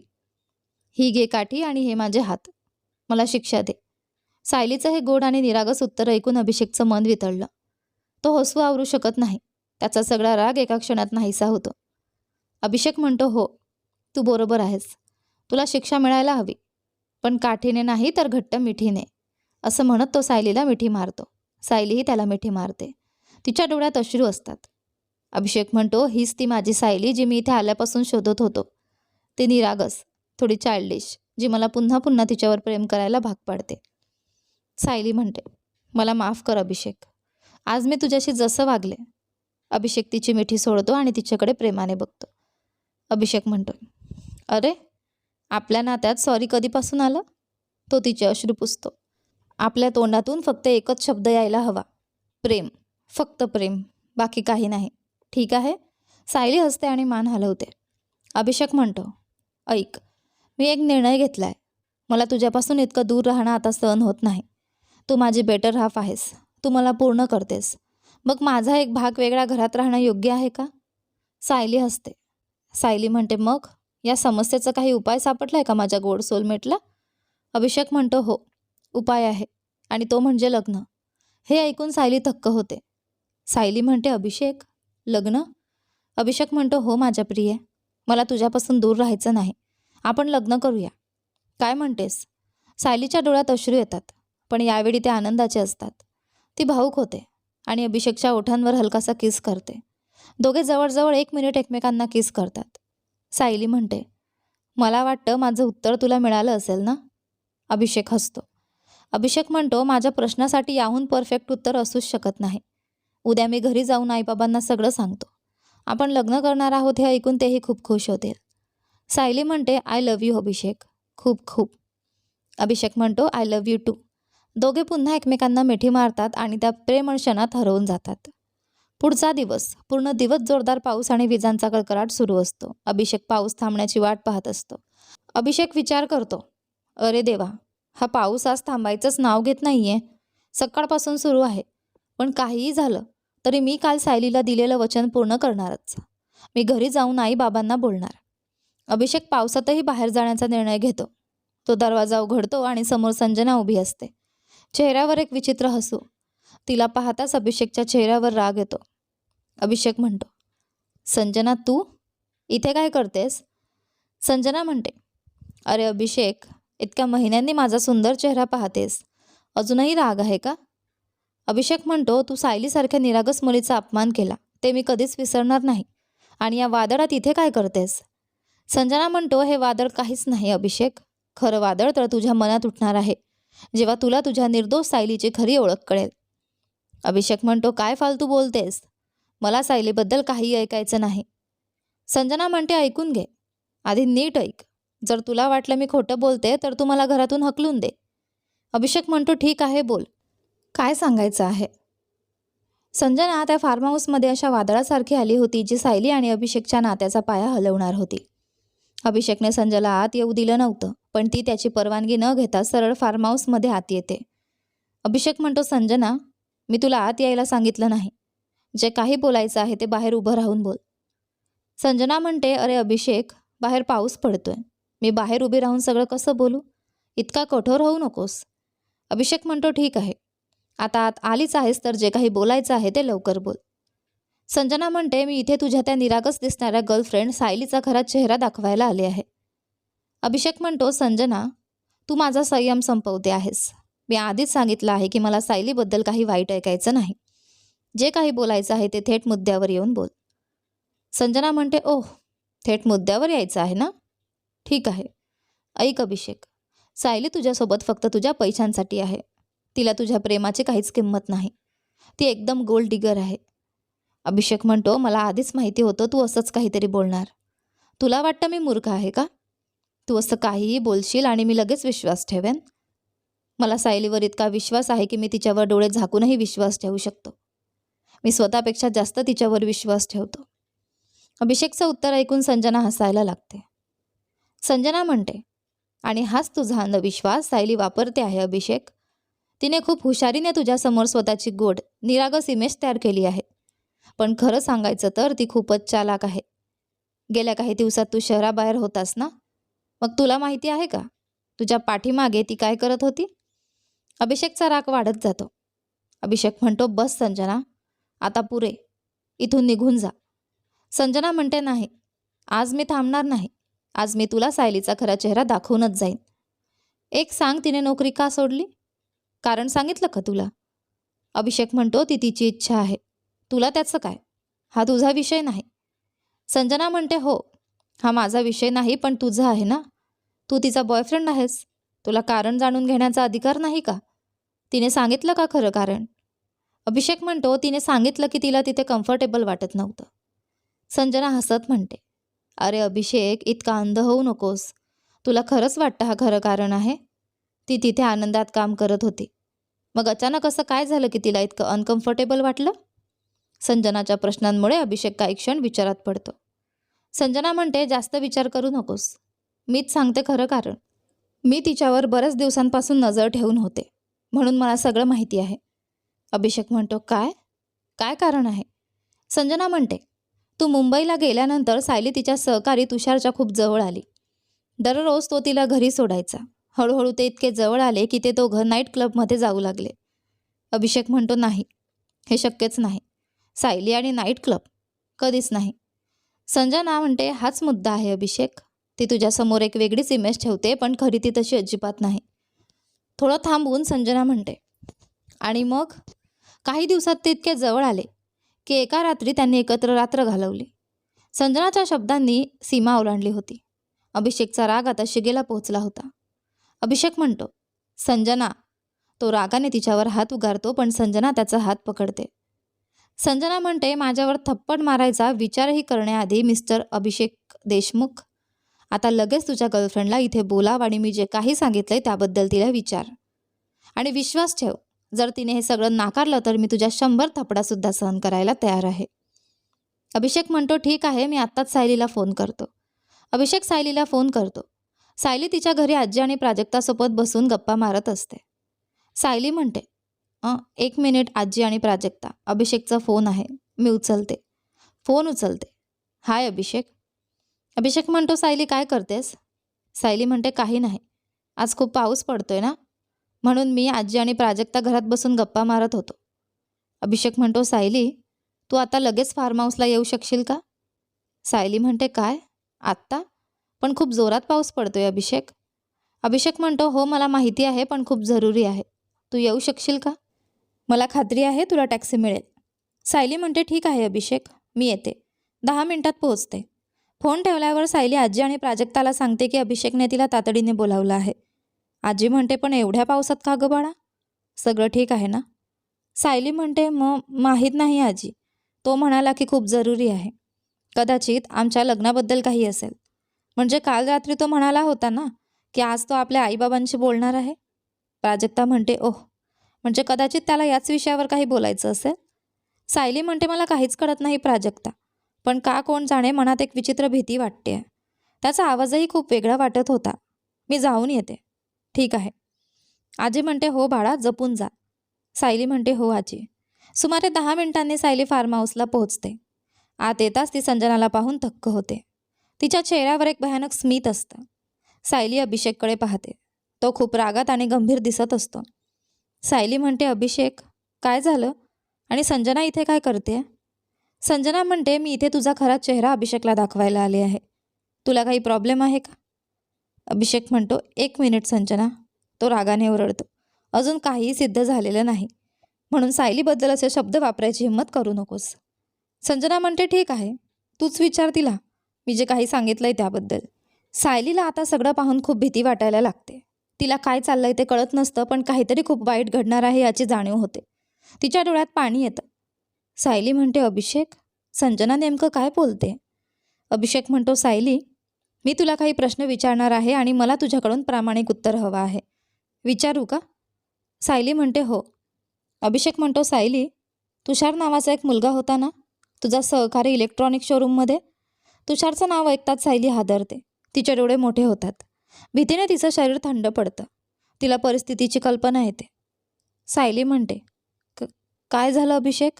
ही घे काठी आणि हे माझे हात, मला शिक्षा दे. सायलीचं हे गोड आणि निरागस उत्तर ऐकून अभिषेकचं मन वितळलं. तो हसू आवरू शकत नाही. त्याचा सगळा राग एका क्षणात नाहीसा होतो. अभिषेक म्हणतो, हो, तू बरोबर आहेस, तुला शिक्षा मिळायला हवी, पण काठीने नाही तर घट्ट मिठीने. असं म्हणत तो सायलीला मिठी मारतो. सायलीही त्याला मिठी मारते. तिच्या डोळ्यात अश्रू असतात. अभिषेक म्हणतो, हीच ती माझी सायली जी मी इथे आल्यापासून शोधत होतो. ती निरागस, थोडी चाइल्डिश, जी मला पुन्हा पुन्हा तिच्यावर प्रेम करायला भाग पाडते. सायली म्हणते, मला माफ कर अभिषेक, आज मी तुझ्याशी जसं वागले. अभिषेक तिची मिठी सोडतो आणि तिच्याकडे प्रेमाने बघतो. अभिषेक म्हणतो, अरे आपल्या नात्यात सॉरी कधीपासून आलं? तो तिचे अश्रू पुसतो. आपल्या तोंडातून फक्त एकच शब्द यायला हवा, प्रेम, फक्त प्रेम, बाकी काही नाही. ठीक आहे? सायली हसते आणि मान हलवते. अभिषेक म्हणतो, ऐक, मी एक निर्णय घेतला आहे. मला तुझ्यापासून इतकं दूर राहणं आता सहन होत नाही. तू माझी बेटर हाफ आहेस, तू मला पूर्ण करतेस. मग माझा एक भाग वेगळा घरात राहणं योग्य आहे का? सायली हसते. सायली म्हणते, मग या समस्येचा काही उपाय सापडलाय का माझ्या गोड सोलमेटला? अभिषेक म्हणतो, हो, उपाय आहे, आणि तो म्हणजे लग्न. हे ऐकून सायली थक्क होते. सायली म्हणते, अभिषेक, लग्न? अभिषेक म्हणतो, हो माझ्या प्रिये, मला तुझ्यापासून दूर राहायचं नाही. आपण लग्न करूया. काय म्हणतेस? सायलीच्या डोळ्यात अश्रू येतात, पण यावेळी ते आनंदाचे असतात. ती भावूक होते आणि अभिषेकच्या ओठांवर हलकासा किस करते. दोघे जवळजवळ 1 मिनिट एकमेकांना किस करतात. सायली म्हणते, मला वाटतं माझं उत्तर तुला मिळालं असेल ना? अभिषेक हसतो. अभिषेक म्हणतो, माझ्या प्रश्नासाठी याहून परफेक्ट उत्तर असूच शकत नाही. उद्या मी घरी जाऊन आईबाबांना सगळं सांगतो. आपण लग्न करणार आहोत हे ऐकून तेही खूप खुश होतील. सायली म्हणते, आय लव्ह यू अभिषेक, खूप खूप. अभिषेक म्हणतो, आय लव्ह यू टू. दोघे पुन्हा एकमेकांना मिठी मारतात आणि त्या प्रेमळ क्षणात हरवून जातात. पुढचा दिवस, पूर्ण दिवस जोरदार पाऊस आणि विजांचा कडकडाट सुरू असतो. अभिषेक पाऊस थांबण्याची वाट पाहत असतो. अभिषेक विचार करतो, अरे देवा, हा पाऊस आज थांबायचंच नाव घेत नाहीये. सकाळपासून सुरू आहे. पण काहीही झालं तरी मी काल सायलीला दिलेलं वचन पूर्ण करणारच. मी घरी जाऊन आई बाबांना बोलणार. अभिषेक पावसातही बाहेर जाण्याचा निर्णय घेतो. तो दरवाजा उघडतो आणि समोर संजना उभी असते. चेहऱ्यावर एक विचित्र हसू. तिला पाहताच अभिषेकच्या चेहऱ्यावर राग येतो. अभिषेक म्हणतो, संजना, तू इथे काय करतेस? संजना म्हणते, अरे अभिषेक, इतक्या महिन्यांनी माझा सुंदर चेहरा पाहतेस, अजूनही राग आहे का? अभिषेक म्हणतो, तू सायलीसारख्या निरागस मुलीचा अपमान केला, ते मी कधीच विसरणार नाही. आणि या वादळात इथे काय करतेस? संजना म्हणतो, हे वादळ काहीच नाही अभिषेक. खरं वादळ तर तुझ्या मनात उठणार आहे, जेव्हा तुला तुझ्या निर्दोष सायलीची खरी ओळख कळेल. अभिषेक म्हणतो, काय फालतू बोलतेस? मला सायलीबद्दल काही ऐकायचं नाही. संजना म्हणते, ऐकून घे. आधी नीट ऐक. जर तुला वाटलं मी खोटं बोलते तर तू मला घरातून हकलून दे. अभिषेक म्हणतो, ठीक आहे, बोल. काय सांगायचं आहे? संजना त्या फार्म हाऊसमध्ये अशा वादळासारखी आली होती जी सायली आणि अभिषेकच्या नात्याचा पाया हलवणार होती. अभिषेकने संजयला आत येऊ दिलं नव्हतं, पण ती त्याची परवानगी न घेता सरळ फार्म हाऊसमध्ये आत येते. अभिषेक म्हणतो, संजना, मी तुला आत यायला सांगितलं नाही. जे काही बोलायचं आहे ते बाहेर उभं राहून बोल. संजना म्हणते, अरे अभिषेक, बाहेर पाऊस पडतोय. मी बाहेर उभी राहून सगळं कसं बोलू? इतका कठोर होऊ नकोस. अभिषेक म्हणतो, ठीक आहे. आता आत आलीच आहेस तर जे काही बोलायचं आहे ते लवकर बोल. संजना म्हणते, मी इथे तुझ्या त्या निरागस दिसणाऱ्या गर्लफ्रेंड सायलीचा खरा चेहरा दाखवायला आले आहे. अभिषेक म्हणतो, संजना, तू माझा संयम संपवते आहेस. मी आधीच सांगितलं आहे की मला सायलीबद्दल काही वाईट ऐकायचं नाही. जे काही बोलायचं आहे ते थेट मुद्द्यावर येऊन बोल. संजना म्हणते, ओह, थेट मुद्द्यावर यायचं आहे ना? ठीक आहे. ऐक अभिषेक, सायली तुझ्यासोबत फक्त तुझ्या पैशांसाठी आहे. तिला तुझ्या प्रेमाची काहीच किंमत नाही. ती एकदम गोल्ड डिगर आहे. अभिषेक म्हणतो, मला आधीच माहिती होतं तू असंच काहीतरी बोलणार. तुला वाटतं मी मूर्ख आहे का? तू असं काहीही बोलशील आणि मी लगेच विश्वास ठेवेन? मला सायलीवर इतका विश्वास आहे की मी तिच्यावर डोळे झाकूनही विश्वास ठेवू शकतो. मी स्वतःपेक्षा जास्त तिच्यावर विश्वास ठेवतो. अभिषेकचं उत्तर ऐकून संजना हसायला लागते. संजना म्हणते, आणि हाच तुझा अंधविश्वास सायली वापरते आहे अभिषेक. तिने खूप हुशारीने तुझ्यासमोर स्वतःची गोड, निरागस इमेज तयार केली आहे. पण खरं सांगायचं तर ती खूपच चालाक आहे. गेल्या काही दिवसात तू शहराबाहेर होतास ना? मग तुला माहिती आहे का तुझ्या पाठीमागे ती काय करत होती? अभिषेकचा राग वाढत जातो. अभिषेक म्हणतो, बस संजना, आता पुरे. इथून निघून जा. संजना म्हणते, नाही, आज मी थांबणार नाही. आज मी तुला सायलीचा खरा चेहरा दाखवूनच जाईन. एक सांग, तिने नोकरी का सोडली? कारण सांगितलं का तुला? अभिषेक म्हणतो, ती तिची इच्छा आहे. तुला त्याचं काय? हा तुझा विषय नाही. संजना म्हणते, हो, हा माझा विषय नाही, पण तुझा आहे ना. तू तिचा बॉयफ्रेंड आहेस. तुला कारण जाणून घेण्याचा अधिकार नाही का? तिने सांगितलं का खरं कारण? अभिषेक म्हणतो, तिने सांगितलं की तिला तिथे कम्फर्टेबल वाटत नव्हतं. संजना हसत म्हणते, अरे अभिषेक, इतका अंध होऊ नकोस. तुला खरंच वाटतं हा खरं कारण आहे? ती तिथे आनंदात काम करत होती. मग अचानक असं काय झालं की तिला इतकं अनकम्फर्टेबल वाटलं? संजनाच्या प्रश्नांमुळे अभिषेक काही क्षण विचारात पडतो. संजना म्हणते, जास्त विचार करू नकोस. मीच सांगते खरं कारण. मी तिच्यावर बऱ्याच दिवसांपासून नजर ठेवून होते, म्हणून मला सगळं माहिती आहे. अभिषेक म्हणतो, काय? काय कारण आहे? संजना म्हणते, तू मुंबईला गेल्यानंतर सायली तिच्या सहकारी तुषारच्या खूप जवळ आली. दररोज तो तिला घरी सोडायचा. हळूहळू ते इतके जवळ आले की ते दोघं नाईट क्लबमध्ये जाऊ लागले. अभिषेक म्हणतो, नाही, हे शक्यच नाही. सायली आणि नाईट क्लब? कधीच नाही. संजना म्हणते, हाच मुद्दा आहे अभिषेक. ती तुझ्यासमोर एक वेगळीच इमेज ठेवते, पण खरी ती तशी अजिबात नाही. थोडं थांबून संजना म्हणते, आणि मग काही दिवसात ते इतके जवळ आले की एका रात्री त्यांनी एकत्र रात्र घालवली. संजनाच्या शब्दांनी सीमा ओलांडली होती. अभिषेकचा राग आता शिगेला पोहोचला होता. अभिषेक म्हणतो, संजना. तो रागाने तिच्यावर हात उगारतो, पण संजना त्याचा हात पकडते. संजना म्हणते, माझ्यावर थप्पड मारायचा विचारही करण्याआधी मिस्टर अभिषेक देशमुख, आता लगेच तुझ्या गर्लफ्रेंडला इथे बोलाव आणि मी जे काही सांगितलंय त्याबद्दल तिला विचार. आणि विश्वास ठेव, जर तिने हे सगळं नाकारलं तर मी तुझ्या 100 थपडासुद्धा सहन करायला तयार आहे. अभिषेक म्हणतो, ठीक आहे, मी आत्ताच सायलीला फोन करतो. अभिषेक सायलीला फोन करतो. सायली तिच्या घरी आजी आणि प्राजक्तासोबत बसून गप्पा मारत असते. सायली म्हणते, 1 मिनिट आजी आणि प्राजक्ता, अभिषेकचा फोन आहे. मी उचलते. फोन उचलते. हाय अभिषेक. अभिषेक म्हणतो, सायली काय करतेस? सायली म्हणते, काही नाही, आज खूप पाऊस पडतोय ना, म्हणून मी आजी आणि प्राजक्ता घरात बसून गप्पा मारत होतो. अभिषेक म्हणतो, सायली तू आता लगेच फार्म हाऊसला येऊ शकशील का? सायली म्हणते, काय आत्ता? पण खूप जोरात पाऊस पडतोय अभिषेक. अभिषेक म्हणतो, हो मला माहिती आहे, पण खूप जरुरी आहे. तू येऊ शकशील का? मला खात्री आहे तुला टॅक्सी मिळेल. सायली म्हणते, ठीक आहे अभिषेक, मी येते. 10 मिनिटात पोहोचते. फोन ठेवल्यावर सायली आजी आणि प्राजक्ताला सांगते की अभिषेकने तिला तातडीने बोलावलं आहे. आजी म्हणते, पण एवढ्या पावसात का गं बाळा? सगळं ठीक आहे ना? सायली म्हणते, माहीत नाही आजी, तो म्हणाला की खूप जरुरी आहे. कदाचित आमच्या लग्नाबद्दल काही असेल. म्हणजे काल रात्री तो म्हणाला होता ना की आज तो आपल्या आईबाबांशी बोलणार आहे. प्राजक्ता म्हणते, ओह, म्हणजे कदाचित त्याला याच विषयावर काही बोलायचं असेल. सायली म्हणते, मला काहीच कळत नाही प्राजक्ता, पण का कोण जाणे मनात एक विचित्र भीती वाटते. त्याचा आवाजही खूप वेगळा वाटत होता. मी जाऊन येते. ठीक आहे. आजी म्हणते, हो बाळा, जपून जा. सायली म्हणते, हो आजी. सुमारे 10 मिनिटांनी सायली फार्म हाऊसला पोहोचते. आत येताच ती संजनाला पाहून थक्क होते. तिच्या चेहऱ्यावर एक भयानक स्मित असतं. सायली अभिषेककडे पाहते. तो खूप रागात आणि गंभीर दिसत असतो. सायली म्हणते, अभिषेक काय झालं? आणि संजना इथे काय करते? संजना म्हणते, मी इथे तुझा खरा चेहरा अभिषेकला दाखवायला आले आहे. तुला काही प्रॉब्लेम आहे का? अभिषेक म्हणतो, 1 मिनिट संजना. तो रागाने ओरडतो, अजून काहीही सिद्ध झालेलं नाही, म्हणून सायलीबद्दल असे शब्द वापरायची हिंमत करू नकोस. संजना म्हणते, ठीक आहे, तूच विचार तिला मी जे काही सांगितलंय त्याबद्दल. सायलीला आता सगळं पाहून खूप भीती वाटायला लागते. तिला काय चाललंय ते कळत नसतं, पण काहीतरी खूप वाईट घडणार आहे याची जाणीव होते. तिच्या डोळ्यात पाणी येतं. सायली म्हणते, अभिषेक, संजना नेमकं काय बोलते? अभिषेक म्हणतो, सायली, मी तुला काही प्रश्न विचारणार आहे आणि मला तुझ्याकडून प्रामाणिक उत्तर हवं आहे. विचारू का? सायली म्हणते, हो. अभिषेक म्हणतो, सायली, तुषार नावाचा एक मुलगा होता ना, तुझा सहकारी इलेक्ट्रॉनिक शोरूममध्ये? तुषारचं नाव ऐकताच सायली हादरते. तिचे डोळे मोठे होतात. भीतीने तिचं शरीर थंड पडतं. तिला परिस्थितीची कल्पना येते. सायली म्हणते, काय झालं अभिषेक?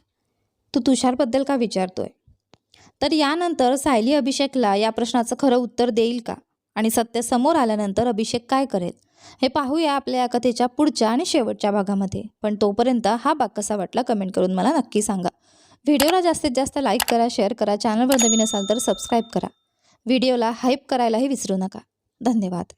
तू तुषारबद्दल का विचारतोय? तर यानंतर सायली अभिषेकला या प्रश्नाचं खरं उत्तर देईल का? आणि सत्य समोर आल्यानंतर अभिषेक काय करेल हे पाहूया आपल्या या कथेच्या पुढच्या आणि शेवटच्या भागामध्ये. पण तोपर्यंत हा भाग कसा वाटला कमेंट करून मला नक्की सांगा. व्हिडिओला जास्तीत जास्त लाईक करा, शेअर करा, चॅनलवर नवीन असाल तर सबस्क्राईब करा. व्हिडिओला हाईप करायलाही विसरू नका. धन्यवाद.